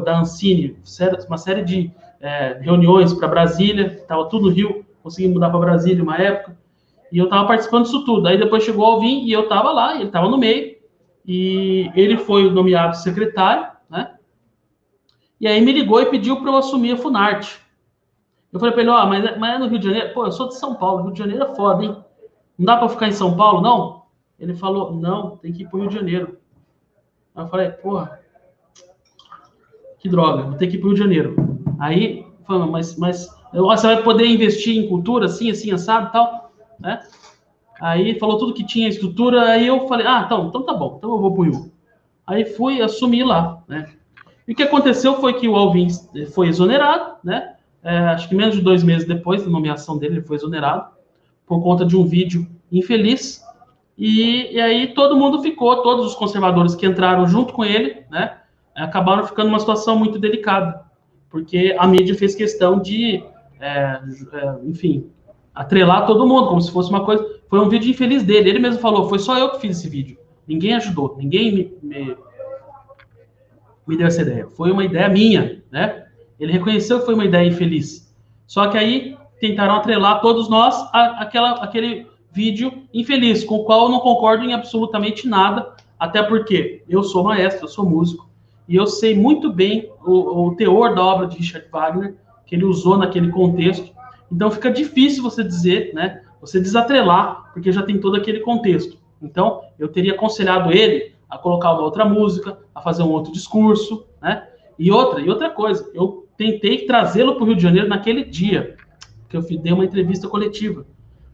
da Ancine, uma série de reuniões para Brasília, estava tudo no Rio, consegui mudar para Brasília uma época, e eu estava participando disso tudo. Aí depois chegou o Alvim, e eu estava lá, ele estava no meio, e ele foi nomeado secretário, né, e aí me ligou e pediu para eu assumir a Funarte. Eu falei para ele, mas é no Rio de Janeiro? Pô, eu sou de São Paulo, Rio de Janeiro é foda, hein? Não dá para ficar em São Paulo, não? Ele falou, não, tem que ir para o Rio de Janeiro. Aí eu falei, porra, que droga, vou ter que ir para o Rio de Janeiro. Aí, falando, mas você vai poder investir em cultura, assim, assado e tal, né? Aí falou tudo que tinha estrutura, aí eu falei, então tá bom, então eu vou para o Rio. Aí fui assumir lá, né? E o que aconteceu foi que o Alvim foi exonerado, né? Acho que menos de 2 meses depois da nomeação dele, ele foi exonerado por conta de um vídeo infeliz. E aí todo mundo ficou, todos os conservadores que entraram junto com ele, né? Acabaram ficando numa situação muito delicada, porque a mídia fez questão de, enfim, atrelar todo mundo, como se fosse uma coisa... Foi um vídeo infeliz dele, ele mesmo falou, foi só eu que fiz esse vídeo. Ninguém ajudou, ninguém me deu essa ideia. Foi uma ideia minha, né? Ele reconheceu que foi uma ideia infeliz. Só que aí tentaram atrelar todos nós aquele vídeo infeliz, com o qual eu não concordo em absolutamente nada, até porque eu sou maestro, eu sou músico, e eu sei muito bem o teor da obra de Richard Wagner, que ele usou naquele contexto. Então fica difícil você dizer, né? Você desatrelar, porque já tem todo aquele contexto. Então, eu teria aconselhado ele a colocar uma outra música, a fazer um outro discurso, né? E outra coisa, eu tentei trazê-lo para o Rio de Janeiro naquele dia, que eu dei uma entrevista coletiva,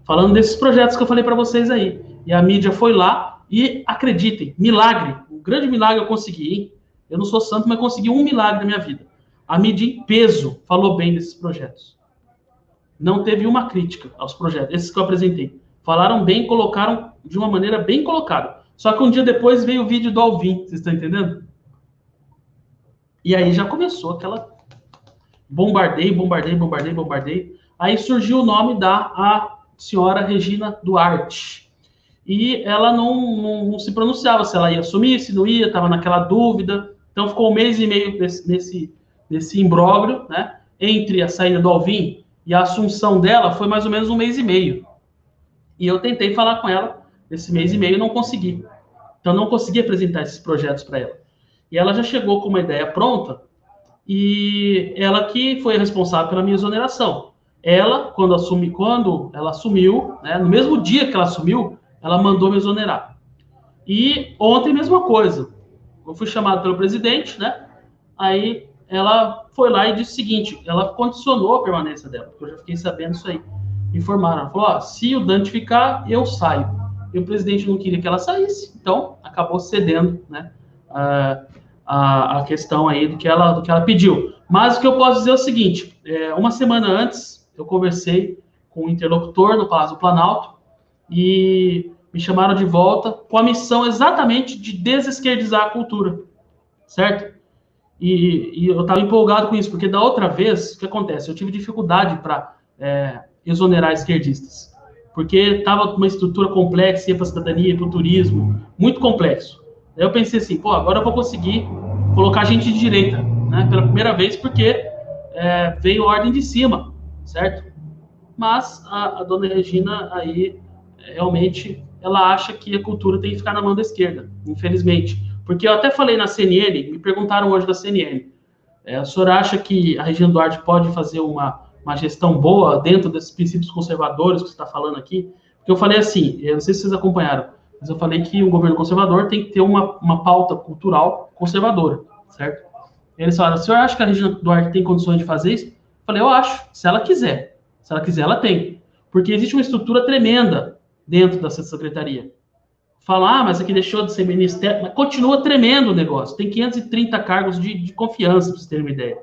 falando desses projetos que eu falei para vocês aí. E a mídia foi lá e, acreditem, milagre, um grande milagre eu consegui, hein? Eu não sou santo, mas consegui um milagre na minha vida. A mídia em peso falou bem desses projetos. Não teve uma crítica aos projetos, esses que eu apresentei. Falaram bem, colocaram de uma maneira bem colocada. Só que um dia depois veio o vídeo do Alvim, vocês estão entendendo? E aí já começou aquela bombardeio. Aí surgiu o nome da senhora Regina Duarte. E ela não se pronunciava se ela ia assumir, se não ia, estava naquela dúvida. Então ficou 1 mês e meio nesse imbróglio, né? Entre a saída do Alvim e a assunção dela foi mais ou menos 1 mês e meio. E eu tentei falar com ela nesse mês e meio e não consegui. Então não consegui apresentar esses projetos para ela. E ela já chegou com uma ideia pronta e ela que foi responsável pela minha exoneração. Ela, quando ela assumiu, né, no mesmo dia que ela assumiu, ela mandou me exonerar. E ontem, mesma coisa. Eu fui chamado pelo presidente, né? Aí ela foi lá e disse o seguinte, ela condicionou a permanência dela, porque eu já fiquei sabendo isso aí. Informaram, ela falou, se o Dante ficar, eu saio. E o presidente não queria que ela saísse, então acabou cedendo, né, a questão aí do que ela pediu. Mas o que eu posso dizer é o seguinte, uma semana antes, eu conversei com o interlocutor no Palácio do Planalto e me chamaram de volta com a missão exatamente de desesquerdizar a cultura, certo? E eu estava empolgado com isso, porque da outra vez, o que acontece? Eu tive dificuldade para exonerar esquerdistas, porque estava uma estrutura complexa, ia para a cidadania, para o turismo, muito complexo. Aí eu pensei assim, agora eu vou conseguir colocar gente de direita, né, pela primeira vez, porque veio ordem de cima, certo? Mas a dona Regina aí, realmente, ela acha que a cultura tem que ficar na mão da esquerda, infelizmente. Porque eu até falei na CNN, me perguntaram hoje da CNN, a senhora acha que a Regina Duarte pode fazer uma gestão boa dentro desses princípios conservadores que você está falando aqui? Porque eu falei assim, eu não sei se vocês acompanharam, mas eu falei que o governo conservador tem que ter uma pauta cultural conservadora, certo? Eles falaram, a senhora acha que a Regina Duarte tem condições de fazer isso? Eu falei, eu acho, se ela quiser. Se ela quiser, ela tem. Porque existe uma estrutura tremenda dentro dessa secretaria. Fala, mas aqui deixou de ser ministério, mas continua tremendo o negócio. Tem 530 cargos de confiança, para vocês terem uma ideia.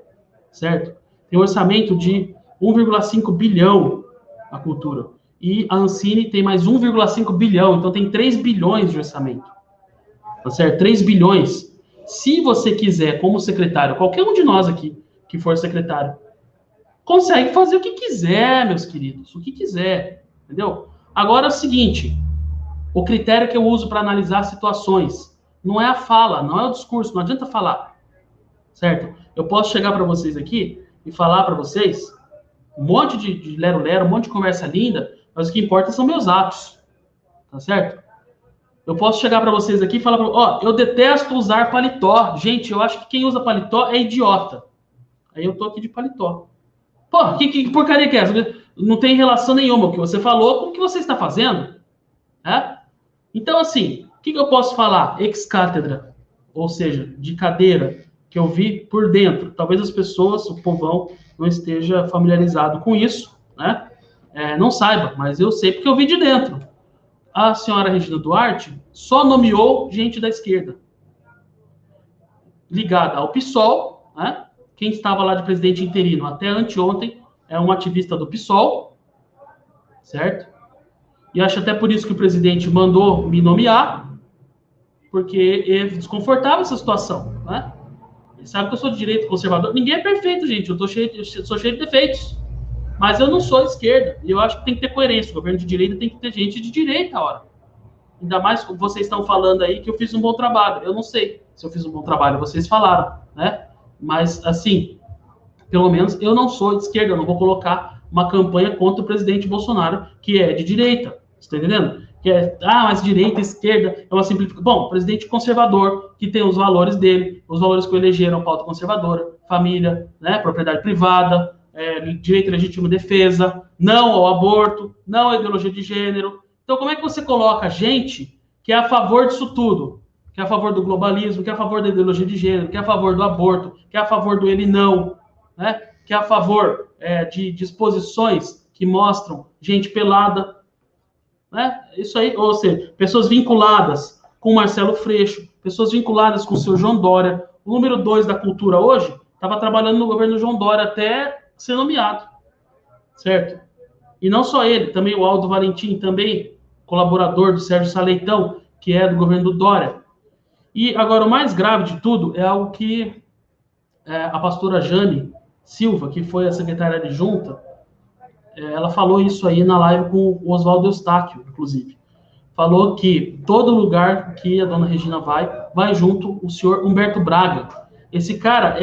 Certo? Tem um orçamento de 1,5 bilhão a cultura. E a Ancine tem mais 1,5 bilhão, então tem 3 bilhões de orçamento. Tá certo? 3 bilhões. Se você quiser, como secretário, qualquer um de nós aqui que for secretário, consegue fazer o que quiser, meus queridos, o que quiser, entendeu? Agora é o seguinte, o critério que eu uso para analisar situações não é a fala, não é o discurso, não adianta falar, certo? Eu posso chegar para vocês aqui e falar para vocês um monte de lero-lero, um monte de conversa linda, mas o que importa são meus atos, tá certo? Eu posso chegar para vocês aqui e falar, eu detesto usar paletó. Gente, eu acho que quem usa paletó é idiota. Aí eu tô aqui de paletó. Que porcaria que é essa? Não tem relação nenhuma o que você falou com o que você está fazendo. Né? Então, assim, o que eu posso falar? Ex-cátedra, ou seja, de cadeira, que eu vi por dentro. Talvez as pessoas, o povão, não esteja familiarizado com isso, né? Não saiba, mas eu sei porque eu vi de dentro. A senhora Regina Duarte só nomeou gente da esquerda, ligada ao PSOL, né? Quem estava lá de presidente interino até anteontem é um ativista do PSOL, certo? E acho até por isso que o presidente mandou me nomear, porque é desconfortável essa situação, né? Ele sabe que eu sou de direito conservador. Ninguém é perfeito, gente. Eu sou cheio de defeitos. Mas eu não sou de esquerda. E eu acho que tem que ter coerência. O governo de direita tem que ter gente de direita, ora. Ainda mais que vocês estão falando aí que eu fiz um bom trabalho. Eu não sei se eu fiz um bom trabalho. Vocês falaram, né? Mas, assim, pelo menos eu não sou de esquerda. Eu não vou colocar uma campanha contra o presidente Bolsonaro, que é de direita. Você está entendendo? Que mas direita, esquerda, é uma simplificação. Bom, presidente conservador, que tem os valores dele, os valores que o elegeram, pauta conservadora, família, né, propriedade privada, direito à legítima defesa, não ao aborto, não à ideologia de gênero. Então, como é que você coloca gente que é a favor disso tudo? Que é a favor do globalismo, que é a favor da ideologia de gênero, que é a favor do aborto, que é a favor do ele não, né? Que é a favor de disposições que mostram gente pelada, né? Isso aí, ou seja, pessoas vinculadas com Marcelo Freixo, pessoas vinculadas com o seu João Dória. O número 2 da cultura hoje estava trabalhando no governo João Dória até ser nomeado, certo? E não só ele, também o Aldo Valentim, também colaborador do Sérgio Saleitão, que é do governo do Dória. E agora o mais grave de tudo é algo que a pastora Jane Silva, que foi a secretária adjunta, ela falou isso aí na live com o Oswaldo Eustáquio, inclusive. Falou que todo lugar que a dona Regina vai junto o senhor Humberto Braga. Esse cara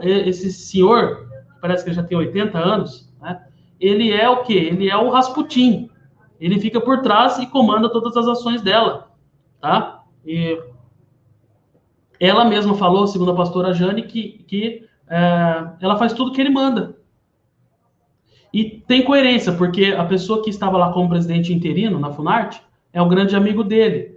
esse senhor, parece que ele já tem 80 anos, né? Ele é o quê? Ele é o Rasputin. Ele fica por trás e comanda todas as ações dela, tá? E ela mesma falou, segundo a pastora Jane, que ela faz tudo que ele manda. E tem coerência, porque a pessoa que estava lá como presidente interino na Funarte é um grande amigo dele.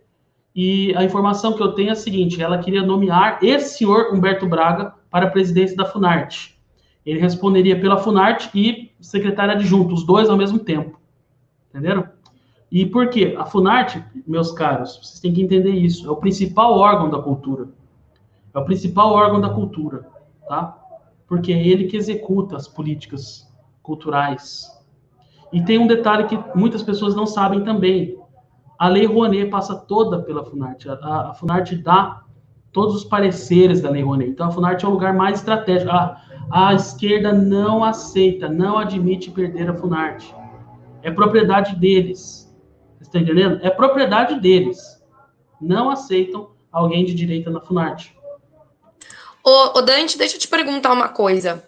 E a informação que eu tenho é a seguinte, ela queria nomear esse senhor Humberto Braga para a presidência da Funarte. Ele responderia pela Funarte e secretário adjunto, os dois ao mesmo tempo. Entenderam? E por quê? A Funarte, meus caros, vocês têm que entender isso, é o principal órgão da cultura. É o principal órgão da cultura, tá? Porque é ele que executa as políticas culturais. E tem um detalhe que muitas pessoas não sabem também. A Lei Rouanet passa toda pela Funarte. A Funarte dá todos os pareceres da Lei Rouanet. Então, a Funarte é o lugar mais estratégico. A esquerda não aceita, não admite perder a Funarte. É propriedade deles. Vocês estão entendendo? É propriedade deles. Não aceitam alguém de direita na Funarte. Ô Dante, deixa eu te perguntar uma coisa.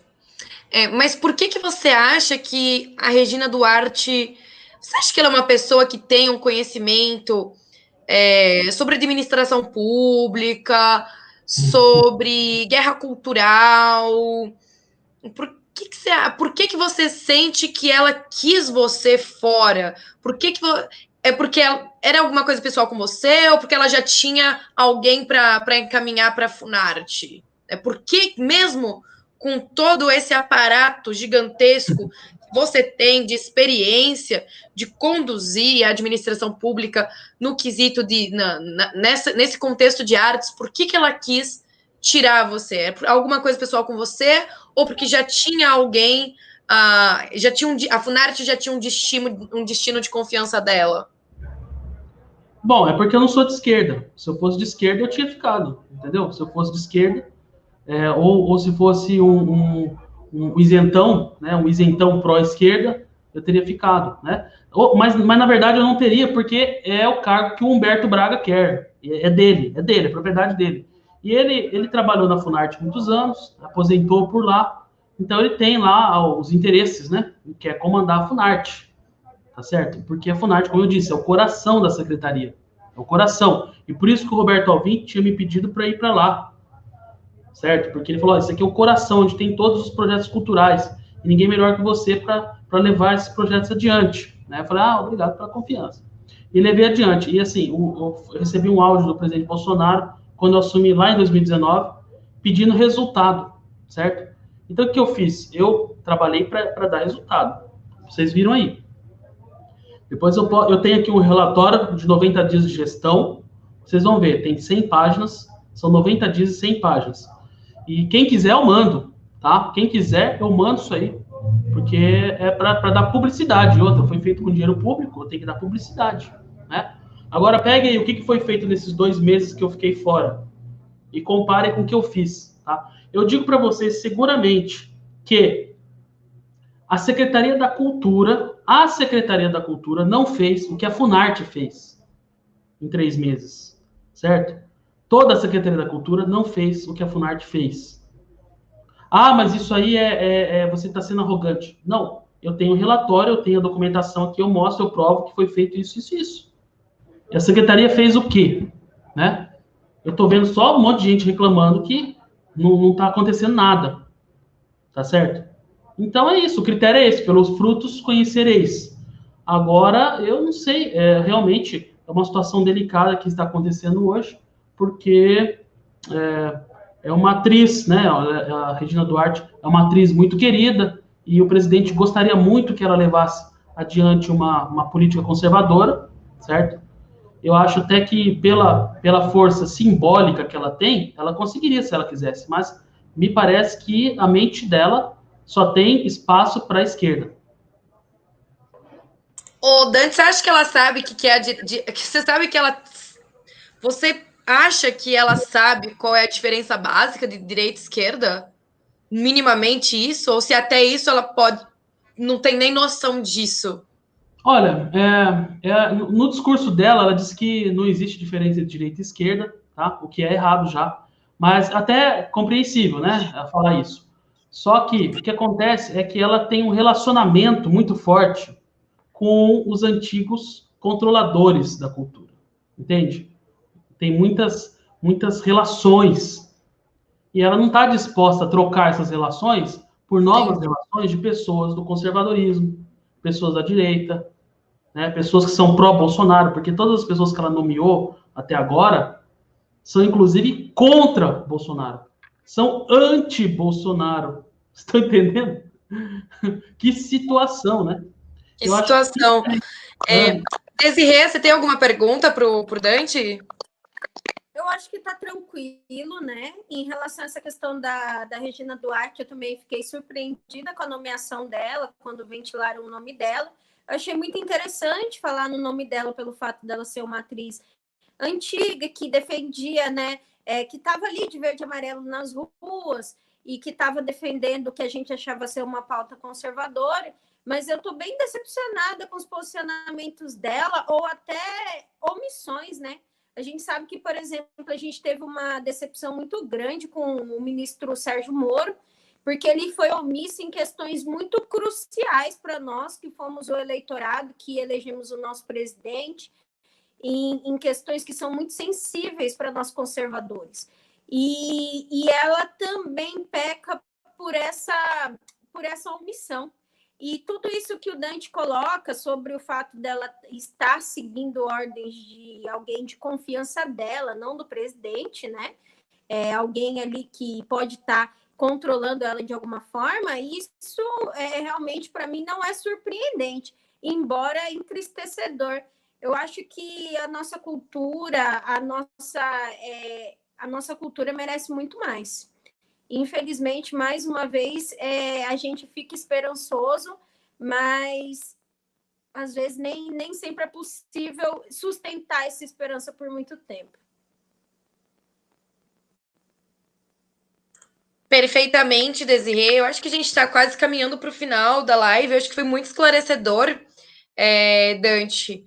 Mas por que você acha que a Regina Duarte... Você acha que ela é uma pessoa que tem um conhecimento sobre administração pública, sobre guerra cultural? Por que você sente que ela quis você fora? É porque era alguma coisa pessoal com você ou porque ela já tinha alguém para encaminhar para a Funarte? É porque mesmo com todo esse aparato gigantesco que você tem de experiência de conduzir a administração pública no quesito nesse contexto de artes, por que ela quis tirar você? É alguma coisa pessoal com você ou porque já tinha alguém, a Funarte já tinha um destino de confiança dela? Bom, é porque eu não sou de esquerda. Se eu fosse de esquerda, eu tinha ficado, entendeu? Se eu fosse de esquerda, ou se fosse um isentão, né, um isentão pró-esquerda, eu teria ficado, né? Mas na verdade eu não teria, porque é o cargo que o Humberto Braga quer. É dele, é propriedade dele. E ele trabalhou na Funarte muitos anos, aposentou por lá, então ele tem lá os interesses, né? Que é comandar a Funarte, tá certo? Porque a Funarte, como eu disse, é o coração da secretaria, é o coração. E por isso que o Roberto Alvim tinha me pedido para ir para lá, certo? Porque ele falou, isso aqui é o coração, onde tem todos os projetos culturais, e ninguém melhor que você para levar esses projetos adiante, né? Eu falei, obrigado pela confiança. E levei adiante. E assim, eu recebi um áudio do presidente Bolsonaro, quando eu assumi lá em 2019, pedindo resultado, certo? Então, o que eu fiz? Eu trabalhei para dar resultado. Vocês viram aí. Depois eu tenho aqui um relatório de 90 dias de gestão. Vocês vão ver, tem 100 páginas, são 90 dias e 100 páginas. E quem quiser, eu mando, tá? Quem quiser, eu mando isso aí. Porque é para dar publicidade. Outra, foi feito com dinheiro público, eu tenho que dar publicidade, né? Agora, pegue aí o que foi feito nesses 2 meses que eu fiquei fora e compare com o que eu fiz, tá? Eu digo para vocês seguramente que a Secretaria da Cultura não fez o que a Funarte fez em 3 meses, certo? Toda a Secretaria da Cultura não fez o que a Funarte fez. Mas isso aí você está sendo arrogante. Não, eu tenho um relatório, eu tenho a documentação aqui, eu mostro, eu provo que foi feito isso, isso, isso. E a Secretaria fez o quê? Né? Eu estou vendo só um monte de gente reclamando que não está acontecendo nada. Tá certo? Então é isso, o critério é esse, pelos frutos conhecereis. Agora, eu não sei, realmente é uma situação delicada que está acontecendo hoje, porque é uma atriz, né? A Regina Duarte é uma atriz muito querida, e o presidente gostaria muito que ela levasse adiante uma política conservadora, certo? Eu acho até que pela força simbólica que ela tem, ela conseguiria se ela quisesse, mas me parece que a mente dela só tem espaço para a esquerda. Ô, Dante, você acha que ela sabe que é você sabe que ela... Você acha que ela sabe qual é a diferença básica de direita e esquerda? Minimamente isso? Ou se até isso ela não tem nem noção disso? Olha, no discurso dela, ela disse que não existe diferença entre direita e esquerda, tá? O que é errado já. Mas até compreensível, né? Ela falar isso. Só que o que acontece é que ela tem um relacionamento muito forte com os antigos controladores da cultura, entende? Tem muitas relações e ela não está disposta a trocar essas relações por novas relações de pessoas do conservadorismo, pessoas da direita, né? Pessoas que são pró-Bolsonaro, porque todas as pessoas que ela nomeou até agora são inclusive contra Bolsonaro. são anti-Bolsonaro. Estão entendendo? Que situação, né? Que situação. Desirê, você tem alguma pergunta pro Dante? Eu acho que está tranquilo, né? Em relação a essa questão da Regina Duarte, eu também fiquei surpreendida com a nomeação dela, quando ventilaram o nome dela. Eu achei muito interessante falar no nome dela pelo fato dela ser uma atriz antiga, que defendia, né? Que estava ali de verde e amarelo nas ruas e que estava defendendo o que a gente achava ser uma pauta conservadora. Mas eu estou bem decepcionada com os posicionamentos dela ou até omissões, né? A gente sabe que, por exemplo, a gente teve uma decepção muito grande com o ministro Sérgio Moro, porque ele foi omisso em questões muito cruciais para nós, que fomos o eleitorado, que elegemos o nosso presidente, em questões que são muito sensíveis para nós conservadores. E ela também peca por essa omissão. E tudo isso que o Dante coloca sobre o fato dela estar seguindo ordens de alguém de confiança dela, não do presidente, né? Alguém ali que pode estar controlando ela de alguma forma, isso realmente, para mim, não é surpreendente, embora entristecedor. Eu acho que a nossa cultura, a nossa cultura merece muito mais. Infelizmente, mais uma vez, a gente fica esperançoso, mas às vezes nem sempre é possível sustentar essa esperança por muito tempo. Perfeitamente, Desirê. Eu acho que a gente está quase caminhando para o final da live. Eu acho que foi muito esclarecedor, Dante.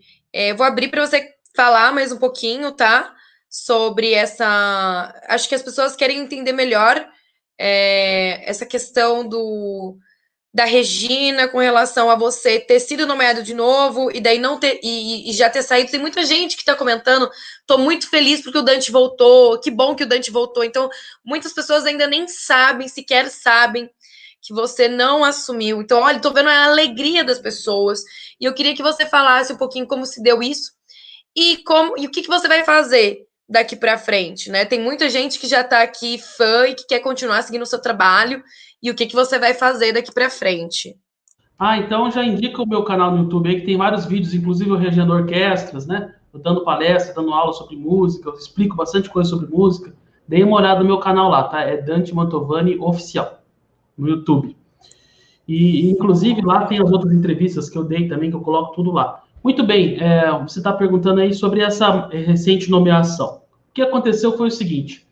Vou abrir para você falar mais um pouquinho, tá? Sobre essa. Acho que as pessoas querem entender melhor essa questão da Regina com relação a você ter sido nomeado de novo e daí não ter e já ter saído. Tem muita gente que está comentando. Tô muito feliz porque o Dante voltou. Que bom que o Dante voltou. Então, muitas pessoas ainda nem sabem, sequer sabem que você não assumiu. Então, olha, tô vendo a alegria das pessoas. E eu queria que você falasse um pouquinho como se deu isso e o que você vai fazer daqui para frente, né? Tem muita gente que já está aqui fã e que quer continuar seguindo o seu trabalho. E o que você vai fazer daqui para frente? Então já indica o meu canal no YouTube aí, que tem vários vídeos, inclusive eu regendo orquestras, né? Eu dando palestra, dando aula sobre música, eu explico bastante coisa sobre música. Dê uma olhada no meu canal lá, tá? É Dante Mantovani Oficial, no YouTube. E, inclusive, lá tem as outras entrevistas que eu dei também, que eu coloco tudo lá. Muito bem, você está perguntando aí sobre essa recente nomeação. O que aconteceu foi o seguinte,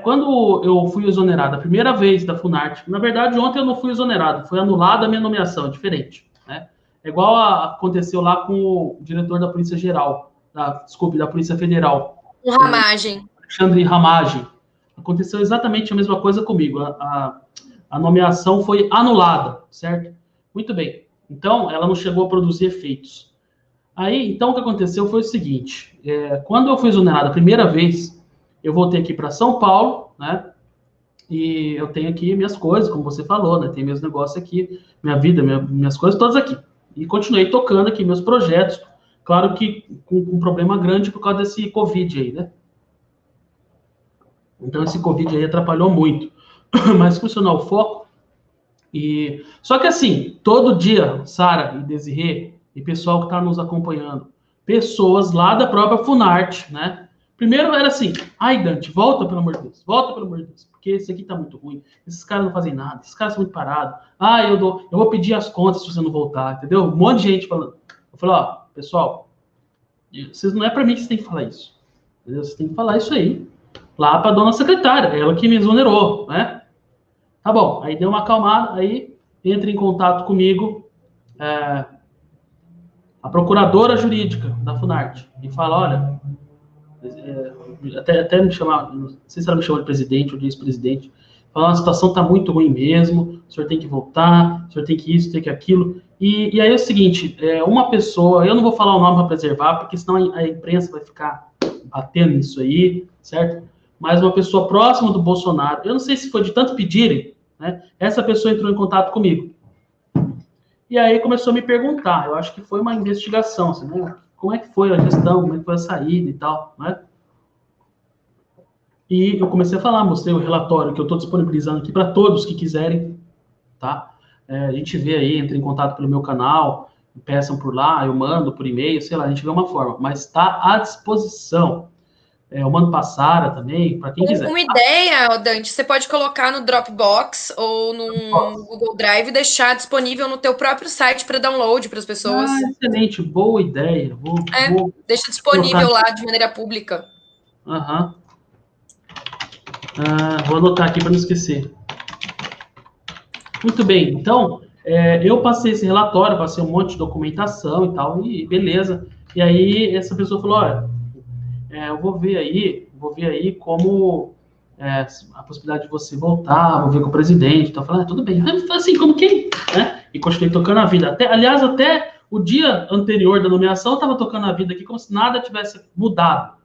quando eu fui exonerado a primeira vez da Funarte, na verdade, ontem eu não fui exonerado, foi anulada a minha nomeação, é diferente, né? É igual aconteceu lá com o diretor da Polícia Geral, da Polícia Federal. O Ramagem. Alexandre Ramagem. Aconteceu exatamente a mesma coisa comigo. A nomeação foi anulada, certo? Muito bem. Então, ela não chegou a produzir efeitos. Aí, então, o que aconteceu foi o seguinte. Quando eu fui exonerado a primeira vez, eu voltei aqui para São Paulo, né? E eu tenho aqui minhas coisas, como você falou, né? Tem meus negócios aqui, minha vida, minhas coisas todas aqui. E continuei tocando aqui meus projetos. Claro que com um problema grande por causa desse Covid aí, né? Então, esse Covid aí atrapalhou muito. Mas funcionou o foco. Só que assim, todo dia, Sara e Desirê, e pessoal que está nos acompanhando, pessoas lá da própria Funarte, né? Primeiro era assim, ai Dante, volta pelo amor de Deus, volta pelo amor de Deus, porque esse aqui tá muito ruim, esses caras não fazem nada, esses caras são muito parados, eu vou pedir as contas se você não voltar, entendeu? Um monte de gente falando. Eu falei, ó, pessoal, vocês não é para mim que vocês têm que falar isso, entendeu? Vocês têm que falar isso aí lá para dona secretária, ela que me exonerou, né? Tá bom, aí deu uma acalmada, aí entra em contato comigo a procuradora jurídica da Funarte e fala, olha, até me chamar, não sei se ela me chamou de presidente ou de ex-presidente, fala, a situação está muito ruim mesmo, o senhor tem que voltar, o senhor tem que isso, tem que aquilo, e aí é o seguinte, uma pessoa, eu não vou falar o nome para preservar, porque senão a imprensa vai ficar batendo nisso aí, certo? Mas uma pessoa próxima do Bolsonaro, eu não sei se foi de tanto pedirem, né? Essa pessoa entrou em contato comigo. E aí começou a me perguntar, eu acho que foi uma investigação, assim, né? Como é que foi a gestão, como é que foi a saída e tal, né? E eu comecei a falar, mostrei o relatório que eu estou disponibilizando aqui para todos que quiserem, tá? A gente vê aí, entre em contato pelo meu canal, peçam por lá, eu mando por e-mail, sei lá, a gente vê uma forma, mas está à disposição. Eu mando para a Sara também, para quem quiser. Uma ideia, Dante, você pode colocar no Dropbox ou no Google Drive e deixar disponível no teu próprio site para download para as pessoas. Excelente, boa ideia. Deixa disponível lá de maneira pública. Aham. Vou anotar aqui para não esquecer. Muito bem, então, eu passei esse relatório, passei um monte de documentação e tal, e beleza. E aí, essa pessoa falou, olha, eu vou ver aí como a possibilidade de você voltar, vou ver com o presidente. Então, eu falei, tudo bem. Assim, como quem? Né? E continuei tocando a vida. Aliás, até o dia anterior da nomeação, eu estava tocando a vida aqui como se nada tivesse mudado.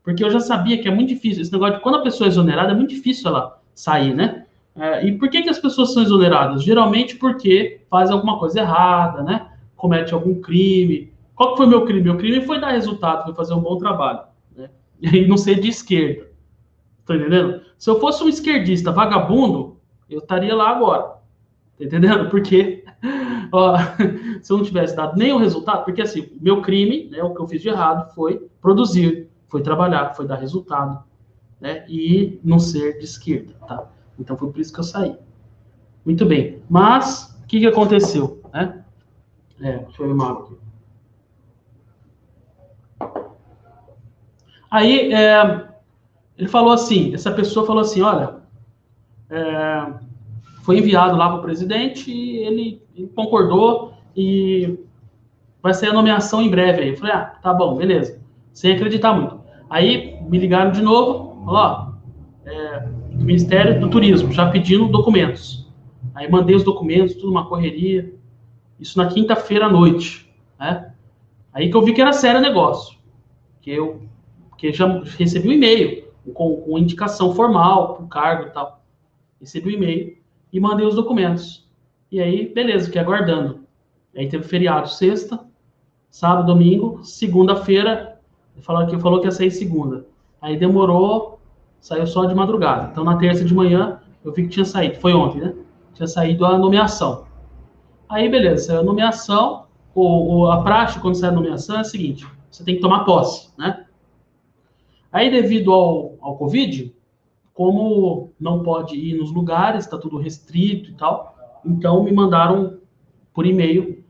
Porque eu já sabia que é muito difícil. Esse negócio de quando a pessoa é exonerada, é muito difícil ela sair, né? E por que as pessoas são exoneradas? Geralmente porque fazem alguma coisa errada, né? Comete algum crime. Qual que foi o meu crime? Meu crime foi dar resultado, foi fazer um bom trabalho. Né? E não ser de esquerda. Tá entendendo? Se eu fosse um esquerdista vagabundo, eu estaria lá agora. Tá entendendo? Porque ó, se eu não tivesse dado nenhum resultado, porque assim, o meu crime, né, o que eu fiz de errado foi produzir, foi trabalhar, foi dar resultado, né, e não ser de esquerda, tá? Então foi por isso que eu saí. Muito bem. Mas, o que aconteceu, né? Deixa eu ver uma água aqui. Aí, ele falou assim, essa pessoa falou assim, olha, foi enviado lá para o presidente e ele concordou e vai sair a nomeação em breve aí. Eu falei, tá bom, beleza. Sem acreditar muito. Aí me ligaram de novo, do Ministério do Turismo, já pedindo documentos. Aí mandei os documentos, tudo uma correria. Isso na quinta-feira à noite, né? Aí que eu vi que era sério o negócio. Que já recebi um e-mail com indicação formal para o cargo e tal. Recebi o e-mail e mandei os documentos. E aí, beleza, fiquei aguardando. Aí teve feriado sexta, sábado, domingo, segunda-feira, falou que ia sair segunda. Aí demorou, saiu só de madrugada. Então, na terça de manhã, eu vi que tinha saído. Foi ontem, né? Tinha saído a nomeação. Aí, beleza, saiu a nomeação. A praxe, quando sai a nomeação, é a seguinte: você tem que tomar posse, né? Aí, devido ao Covid, como não pode ir nos lugares, está tudo restrito e tal, então me mandaram por e-mail,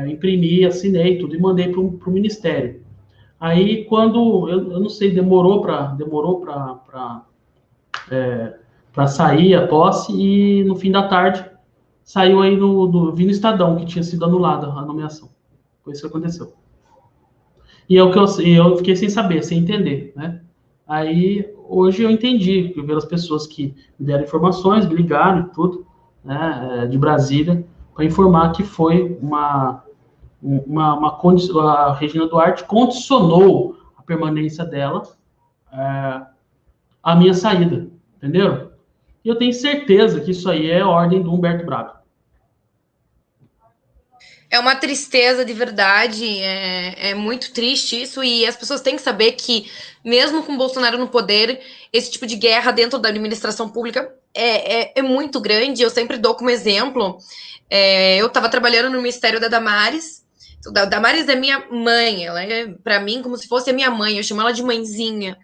imprimi, assinei tudo e mandei para o Ministério. Aí, quando, eu não sei, demorou para sair a posse e no fim da tarde saiu aí vi no Estadão que tinha sido anulada a nomeação. Foi isso que aconteceu. E eu fiquei sem saber, sem entender, né? Aí, hoje eu entendi, eu vi as pessoas que me deram informações, me ligaram e tudo, né, de Brasília, para informar que foi a Regina Duarte condicionou a permanência dela à minha saída, entenderam? E eu tenho certeza que isso aí é ordem do Humberto Braga. É uma tristeza de verdade, é muito triste isso, e as pessoas têm que saber que, mesmo com Bolsonaro no poder, esse tipo de guerra dentro da administração pública é muito grande. Eu sempre dou como exemplo, eu estava trabalhando no Ministério da Damares. A Damares é minha mãe, ela é para mim como se fosse a minha mãe, eu chamo ela de mãezinha.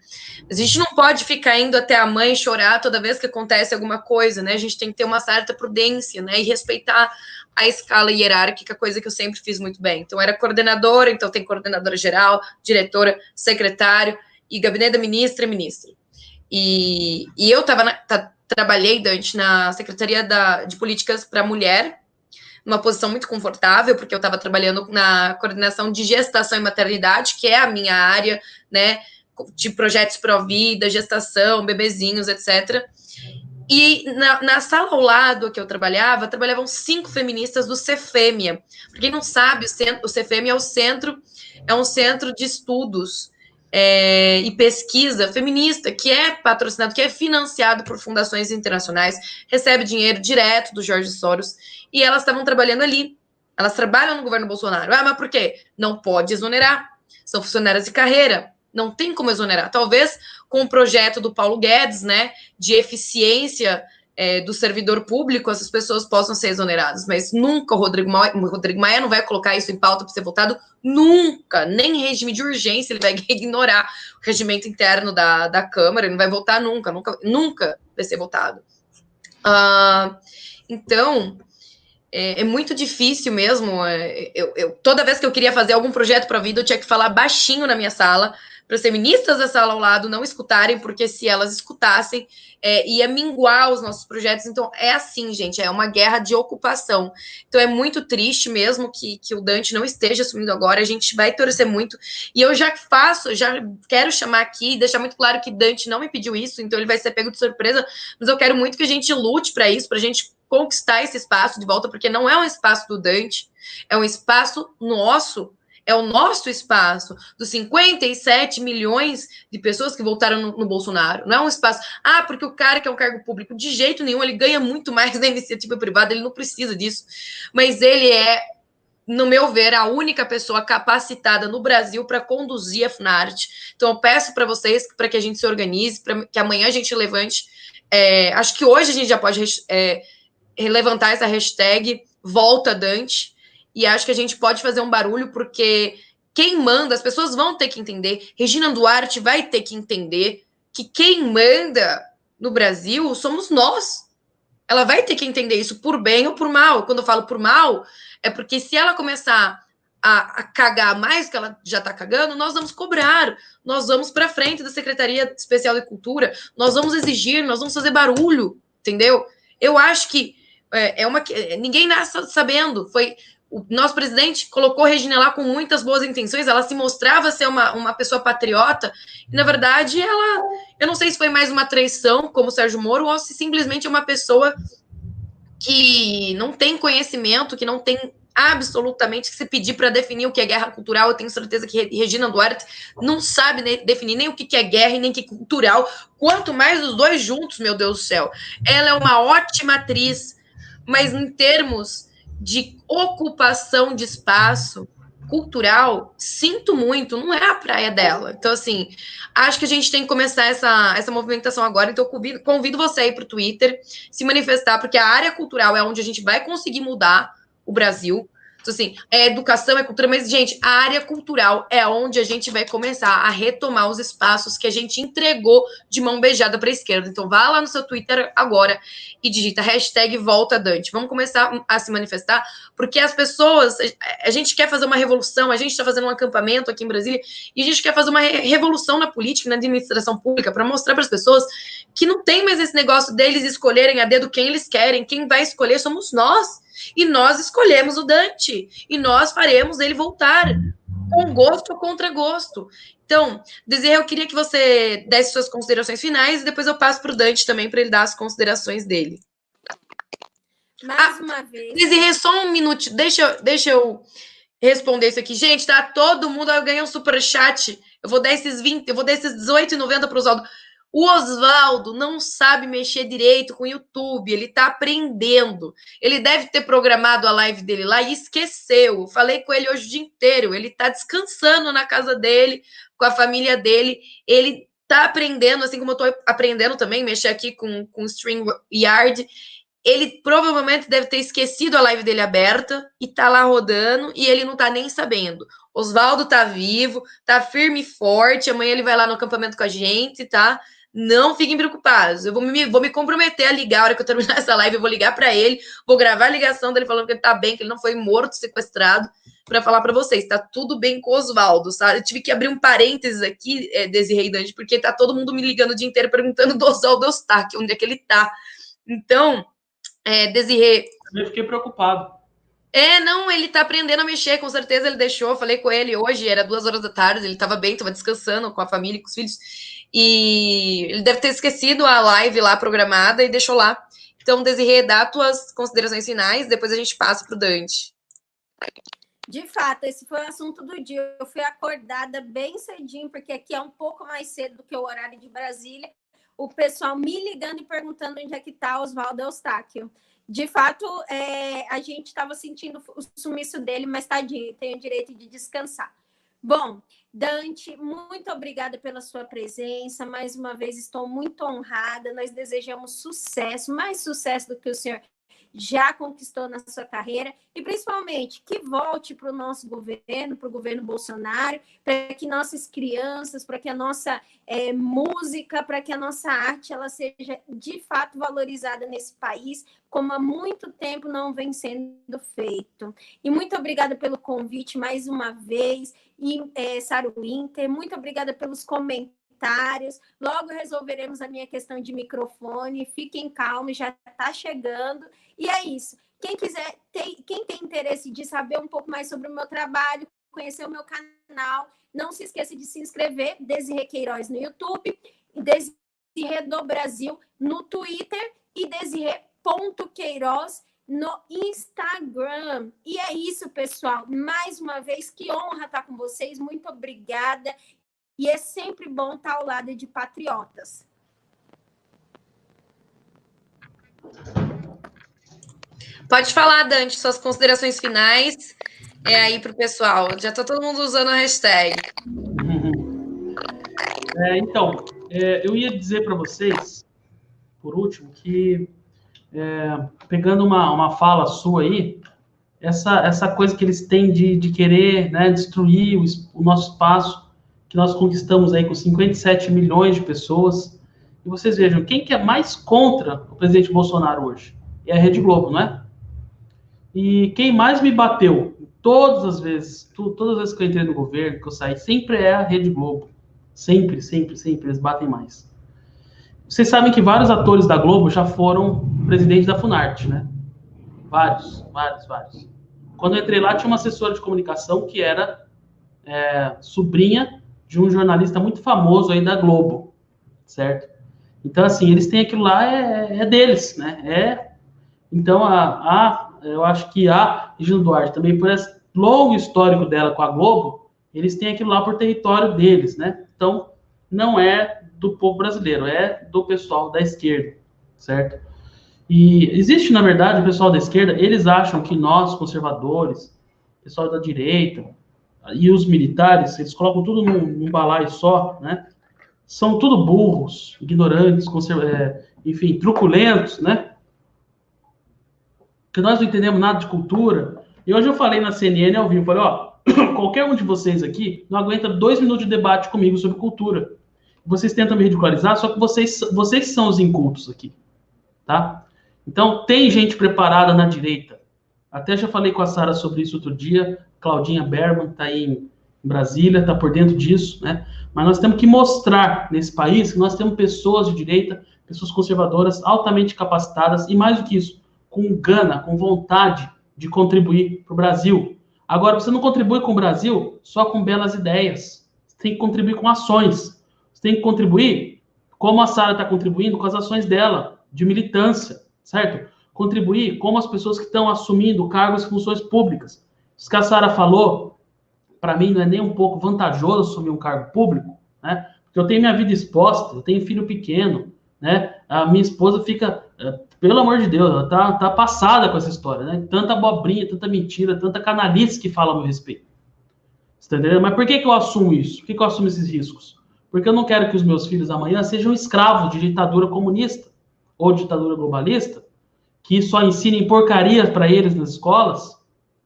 A gente não pode ficar indo até a mãe chorar toda vez que acontece alguma coisa, né? A gente tem que ter uma certa prudência, né? E respeitar a escala hierárquica, coisa que eu sempre fiz muito bem. Então, era coordenadora, então tem coordenadora geral, diretora, secretário, e gabinete da ministra e ministra. E eu trabalhei, Dante, na Secretaria de Políticas para a Mulher, numa posição muito confortável, porque eu estava trabalhando na coordenação de gestação e maternidade, que é a minha área, né, de projetos pró-vida, gestação, bebezinhos, etc. E na sala ao lado que eu trabalhavam 5 feministas do Cefêmia. Para quem não sabe, o Cefêmia é um centro de estudos e pesquisa feminista, que é patrocinado, que é financiado por fundações internacionais, recebe dinheiro direto do Jorge Soros, e elas estavam trabalhando ali. Elas trabalham no governo Bolsonaro. Mas por quê? Não pode exonerar. São funcionárias de carreira. Não tem como exonerar. Talvez com o projeto do Paulo Guedes, né, de eficiência do servidor público, essas pessoas possam ser exoneradas, mas nunca o Rodrigo Maia não vai colocar isso em pauta para ser votado, nunca, nem em regime de urgência ele vai ignorar o regimento interno da Câmara, ele não vai votar nunca vai ser votado. Então, é muito difícil mesmo. Toda vez que eu queria fazer algum projeto para a vida, eu tinha que falar baixinho na minha sala, para as feministas da sala ao lado não escutarem, porque se elas escutassem, ia minguar os nossos projetos. Então, é assim, gente, é uma guerra de ocupação. Então, é muito triste mesmo que o Dante não esteja assumindo agora, a gente vai torcer muito. E eu já quero chamar aqui e deixar muito claro que Dante não me pediu isso, então ele vai ser pego de surpresa, mas eu quero muito que a gente lute para isso, para a gente conquistar esse espaço de volta, porque não é um espaço do Dante, é um espaço nosso, é o nosso espaço, dos 57 milhões de pessoas que votaram no Bolsonaro. Não é um espaço, porque o cara que é um cargo público, de jeito nenhum, ele ganha muito mais da iniciativa privada, ele não precisa disso. Mas ele é, no meu ver, a única pessoa capacitada no Brasil para conduzir a Funarte. Então, eu peço para vocês, para que a gente se organize, para que amanhã a gente levante. Acho que hoje a gente já pode levantar essa hashtag Volta Dante, e acho que a gente pode fazer um barulho, porque quem manda, as pessoas vão ter que entender, Regina Duarte vai ter que entender que quem manda no Brasil somos nós. Ela vai ter que entender isso por bem ou por mal. Quando eu falo por mal, é porque se ela começar a cagar mais que ela já está cagando, nós vamos cobrar, nós vamos para frente da Secretaria Especial de Cultura, nós vamos exigir, nós vamos fazer barulho, entendeu? Eu acho que ninguém nasce sabendo. O nosso presidente colocou Regina lá com muitas boas intenções, ela se mostrava ser uma pessoa patriota, e na verdade eu não sei se foi mais uma traição, como o Sérgio Moro, ou se simplesmente é uma pessoa que não tem conhecimento, que não tem absolutamente que se pedir para definir o que é guerra cultural. Eu tenho certeza que Regina Duarte não sabe definir nem o que é guerra e nem o que é cultural, quanto mais os dois juntos, meu Deus do céu. Ela é uma ótima atriz, mas em termos de ocupação de espaço cultural, sinto muito, não é a praia dela. Então, assim, acho que a gente tem que começar essa movimentação agora. Então, eu convido você a ir para o Twitter, se manifestar, porque a área cultural é onde a gente vai conseguir mudar o Brasil. Então, assim, é educação, é cultura, mas, gente, a área cultural é onde a gente vai começar a retomar os espaços que a gente entregou de mão beijada para a esquerda. Então, vá lá no seu Twitter agora e digita hashtag Volta Dante. Vamos começar a se manifestar, porque as pessoas, a gente quer fazer uma revolução, a gente está fazendo um acampamento aqui em Brasília, e a gente quer fazer uma revolução na política, na administração pública, para mostrar para as pessoas que não tem mais esse negócio deles escolherem a dedo quem eles querem, quem vai escolher somos nós. E nós escolhemos o Dante, e nós faremos ele voltar, com gosto ou contra gosto. Então, Desirê, eu queria que você desse suas considerações finais, e depois eu passo para o Dante também, para ele dar as considerações dele. Mais uma vez. Desirê, só um minuto, deixa eu responder isso aqui. Gente, tá todo mundo, eu ganhei um superchat, eu vou dar esses 18,90 para o Oswaldo. O Oswaldo não sabe mexer direito com o YouTube, ele tá aprendendo. Ele deve ter programado a live dele lá e esqueceu. Falei com ele hoje o dia inteiro, ele tá descansando na casa dele, com a família dele. Ele tá aprendendo, assim como eu tô aprendendo também, mexer aqui com StreamYard. Ele provavelmente deve ter esquecido a live dele aberta e tá lá rodando e ele não tá nem sabendo. Oswaldo tá vivo, tá firme e forte. Amanhã ele vai lá no acampamento com a gente, tá? Não fiquem preocupados. Eu vou me comprometer a ligar. A hora que eu terminar essa live, eu vou ligar para ele, vou gravar a ligação dele falando que ele tá bem, que ele não foi morto, sequestrado, para falar para vocês. Tá tudo bem com o Oswaldo, tá? Eu tive que abrir um parênteses aqui, Desirê e Dante, porque tá todo mundo me ligando o dia inteiro perguntando do Oswaldo Eustáquio, onde é que ele tá. Então, Desirê... Eu fiquei preocupado. Não, ele tá aprendendo a mexer, com certeza ele deixou. Eu falei com ele hoje, era 2 horas da tarde, ele tava bem, tava descansando com a família, com os filhos. E ele deve ter esquecido a live lá programada e deixou lá. Então, Desirê, dá tuas considerações finais, depois a gente passa pro Dante. De fato, esse foi o assunto do dia. Eu fui acordada bem cedinho, porque aqui é um pouco mais cedo do que o horário de Brasília. O pessoal me ligando e perguntando onde é que está Oswaldo Eustáquio. De fato, a gente estava sentindo o sumiço dele, mas tadinho, tem o direito de descansar. Bom, Dante, muito obrigada pela sua presença. Mais uma vez, estou muito honrada. Nós desejamos sucesso, mais sucesso do que o senhor já conquistou na sua carreira, e principalmente que volte para o nosso governo, para o governo Bolsonaro, para que nossas crianças, para que a nossa música, para que a nossa arte ela seja de fato valorizada nesse país, como há muito tempo não vem sendo feito. E muito obrigada pelo convite mais uma vez, e Sara Winter, muito obrigada pelos comentários. Logo resolveremos a minha questão de microfone, fiquem calmos, já está chegando. E é isso. Quem quiser, quem tem interesse de saber um pouco mais sobre o meu trabalho, conhecer o meu canal, não se esqueça de se inscrever, Desirê Queiroz no YouTube, Desirê do Brasil no Twitter e Desirê.Queiroz no Instagram. E é isso, pessoal. Mais uma vez, que honra estar com vocês. Muito obrigada. E é sempre bom estar ao lado de patriotas. Pode falar, Dante, suas considerações finais aí para o pessoal. Já está todo mundo usando a hashtag. Então, eu ia dizer para vocês, por último, que pegando uma fala sua aí, essa coisa que eles têm de querer, né, destruir o nosso espaço, que nós conquistamos aí com 57 milhões de pessoas. E vocês vejam, quem que é mais contra o presidente Bolsonaro hoje? É a Rede Globo, não é? E quem mais me bateu, todas as vezes que eu entrei no governo, que eu saí, sempre é a Rede Globo. Sempre, eles batem mais. Vocês sabem que vários atores da Globo já foram presidente da Funarte, né? Vários. Quando eu entrei lá, tinha uma assessora de comunicação que era sobrinha de um jornalista muito famoso aí da Globo, certo? Então, assim, eles têm aquilo lá, é deles, né? Então, eu acho que a Regina Duarte, também por esse longo histórico dela com a Globo, eles têm aquilo lá por território deles, né? Então, não é do povo brasileiro, é do pessoal da esquerda, certo? E existe, na verdade, o pessoal da esquerda, eles acham que nós, conservadores, pessoal da direita e os militares, eles colocam tudo num balaio só, né? São tudo burros, ignorantes, enfim, truculentos, né? Que nós não entendemos nada de cultura. E hoje eu falei na CNN ao vivo, falei, qualquer um de vocês aqui não aguenta 2 minutos de debate comigo sobre cultura. Vocês tentam me ridicularizar, só que vocês são os incultos aqui, tá? Então, tem gente preparada na direita. Até já falei com a Sara sobre isso outro dia, Claudinha Berman está aí em Brasília, está por dentro disso, né? Mas nós temos que mostrar nesse país que nós temos pessoas de direita, pessoas conservadoras, altamente capacitadas, e mais do que isso, com gana, com vontade de contribuir para o Brasil. Agora, você não contribui com o Brasil só com belas ideias. Você tem que contribuir com ações. Você tem que contribuir, como a Sara está contribuindo, com as ações dela, de militância, certo? Contribuir como as pessoas que estão assumindo cargos e funções públicas. Isso que a Sara falou, para mim, não é nem um pouco vantajoso assumir um cargo público, né? Porque eu tenho minha vida exposta, eu tenho filho pequeno, né? A minha esposa fica, pelo amor de Deus, ela tá passada com essa história, né? Tanta abobrinha, tanta mentira, tanta canalice que fala a meu respeito. Você tá entendendo? Mas por que eu assumo isso? Por que eu assumo esses riscos? Porque eu não quero que os meus filhos amanhã sejam escravos de ditadura comunista ou ditadura globalista, que só ensinem porcarias para eles nas escolas,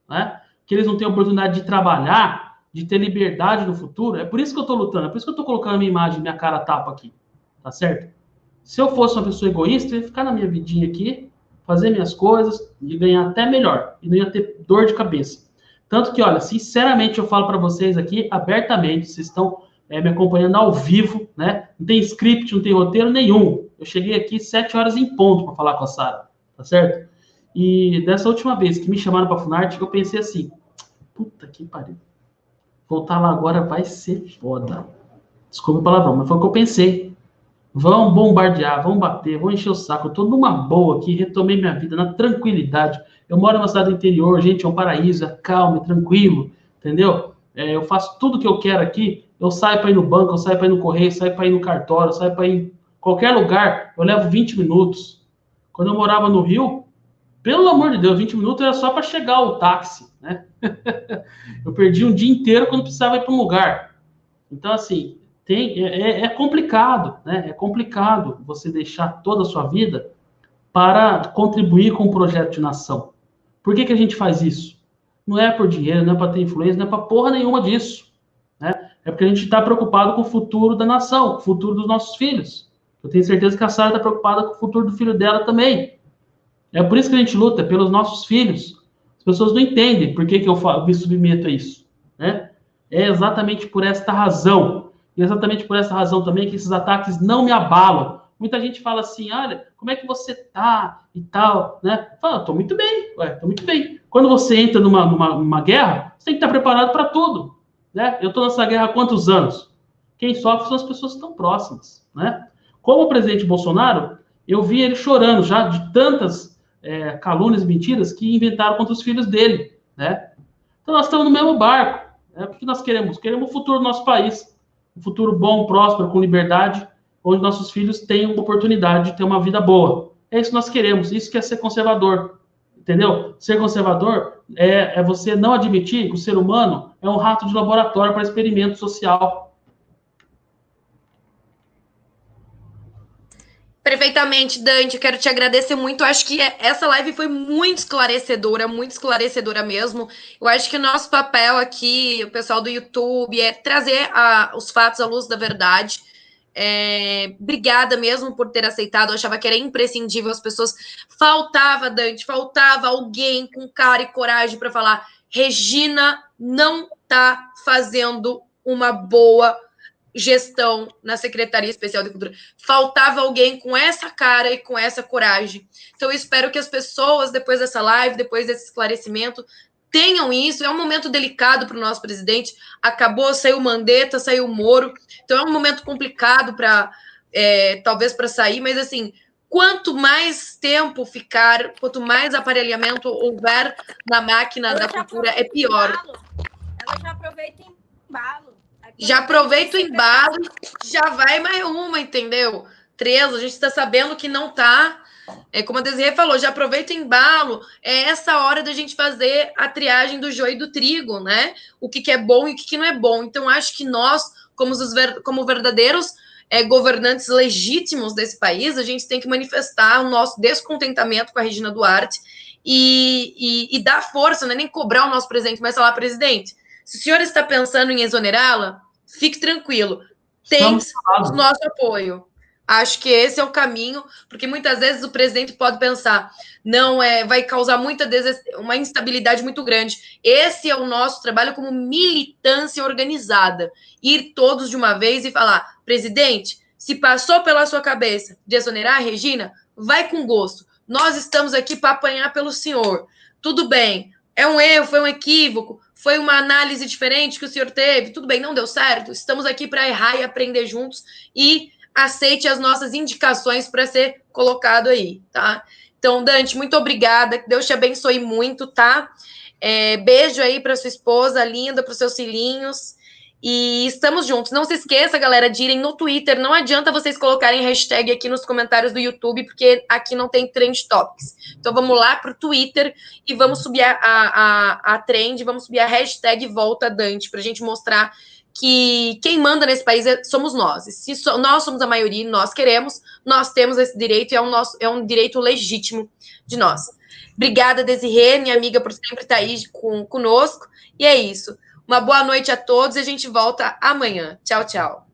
né? Que eles não têm oportunidade de trabalhar, de ter liberdade no futuro. É por isso que eu estou lutando, é por isso que eu estou colocando a minha imagem, minha cara tapa aqui, tá certo? Se eu fosse uma pessoa egoísta, eu ia ficar na minha vidinha aqui, fazer minhas coisas e ganhar até melhor, e não ia ter dor de cabeça. Tanto que, olha, sinceramente, eu falo para vocês aqui, abertamente, vocês estão me acompanhando ao vivo, né? Não tem script, não tem roteiro nenhum. Eu cheguei aqui 7 horas em ponto para falar com a Sara, tá certo? E dessa última vez que me chamaram para a Funarte, eu pensei assim, puta que pariu. Voltar lá agora vai ser foda. Desculpa o palavrão, mas foi o que eu pensei. Vão bombardear, vão bater, vão encher o saco. Eu tô numa boa aqui, retomei minha vida na tranquilidade. Eu moro numa cidade do interior, gente, é um paraíso, é calmo, é tranquilo, entendeu? Eu faço tudo que eu quero aqui. Eu saio para ir no banco, eu saio para ir no correio, eu saio para ir no cartório, eu saio para ir em qualquer lugar. Eu levo 20 minutos. Quando eu morava no Rio, pelo amor de Deus, 20 minutos era só para chegar o táxi, né? Eu perdi um dia inteiro quando precisava ir para um lugar. Então, assim, é complicado, né? É complicado você deixar toda a sua vida para contribuir com um projeto de nação. Por que a gente faz isso? Não é por dinheiro, não é para ter influência, não é para porra nenhuma disso, né? É porque a gente está preocupado com o futuro da nação, com o futuro dos nossos filhos. Eu tenho certeza que a Sara está preocupada com o futuro do filho dela também. É por isso que a gente luta, pelos nossos filhos. As pessoas não entendem por que eu me submeto a isso, né? É exatamente por esta razão. E exatamente por essa razão também que esses ataques não me abalam. Muita gente fala assim, olha, como é que você tá e tal, né? Fala, tô muito bem, tô muito bem. Quando você entra numa guerra, você tem que estar preparado para tudo, né? Eu tô nessa guerra há quantos anos? Quem sofre são as pessoas que estão próximas, né? Como o presidente Bolsonaro, eu vi ele chorando já de tantas calúnias e mentiras que inventaram contra os filhos dele, né? Então nós estamos no mesmo barco, né? Porque nós queremos o futuro do nosso país, um futuro bom, próspero, com liberdade, onde nossos filhos tenham uma oportunidade de ter uma vida boa. É isso que nós queremos, isso que é ser conservador, entendeu? Ser conservador é você não admitir que o ser humano é um rato de laboratório para experimento social. Perfeitamente, Dante, eu quero te agradecer muito. Eu acho que essa live foi muito esclarecedora mesmo. Eu acho que o nosso papel aqui, o pessoal do YouTube, é trazer os fatos à luz da verdade. Obrigada mesmo por ter aceitado. Eu achava que era imprescindível. As pessoas faltava, Dante, faltava alguém com cara e coragem para falar: Regina não está fazendo uma boa gestão na Secretaria Especial de Cultura. Faltava alguém com essa cara e com essa coragem. Então, eu espero que as pessoas, depois dessa live, depois desse esclarecimento, tenham isso. É um momento delicado para o nosso presidente. Acabou, saiu Mandetta, saiu Moro. Então, é um momento complicado para, talvez, para sair, mas, assim, quanto mais tempo ficar, quanto mais aparelhamento houver na máquina da cultura, é pior. Ela já aproveita em embalo. Já aproveita o embalo, já vai mais uma, entendeu? 3, a gente está sabendo que não tá. Como a Desirê falou, já aproveita o embalo. É essa hora da gente fazer a triagem do joio e do trigo, né? O que é bom e o que não é bom. Então, acho que nós, como verdadeiros governantes legítimos desse país, a gente tem que manifestar o nosso descontentamento com a Regina Duarte e dar força, não é nem cobrar o nosso presidente, mas falar, presidente, se o senhor está pensando em exonerá-la, fique tranquilo, tem o nosso apoio. Acho que esse é o caminho, porque muitas vezes o presidente pode pensar, não, vai causar uma instabilidade muito grande. Esse é o nosso trabalho como militância organizada. Ir todos de uma vez e falar, presidente, se passou pela sua cabeça de exonerar a Regina, vai com gosto. Nós estamos aqui para apanhar pelo senhor. Tudo bem, é um erro, foi um equívoco, foi uma análise diferente que o senhor teve, tudo bem, não deu certo, estamos aqui para errar e aprender juntos e aceite as nossas indicações para ser colocado aí, tá? Então, Dante, muito obrigada, que Deus te abençoe muito, tá? Beijo aí para sua esposa linda, para os seus filhinhos, e estamos juntos. Não se esqueça, galera, de irem no Twitter, não adianta vocês colocarem hashtag aqui nos comentários do YouTube, porque aqui não tem Trend Topics. Então vamos lá pro Twitter e vamos subir a trend, vamos subir a hashtag Volta Dante, pra gente mostrar que quem manda nesse país somos nós. Se nós somos a maioria, nós queremos, nós temos esse direito e é um direito legítimo de nós. Obrigada, Desirê, minha amiga, por sempre estar aí conosco. E é isso. Uma boa noite a todos e a gente volta amanhã. Tchau, tchau.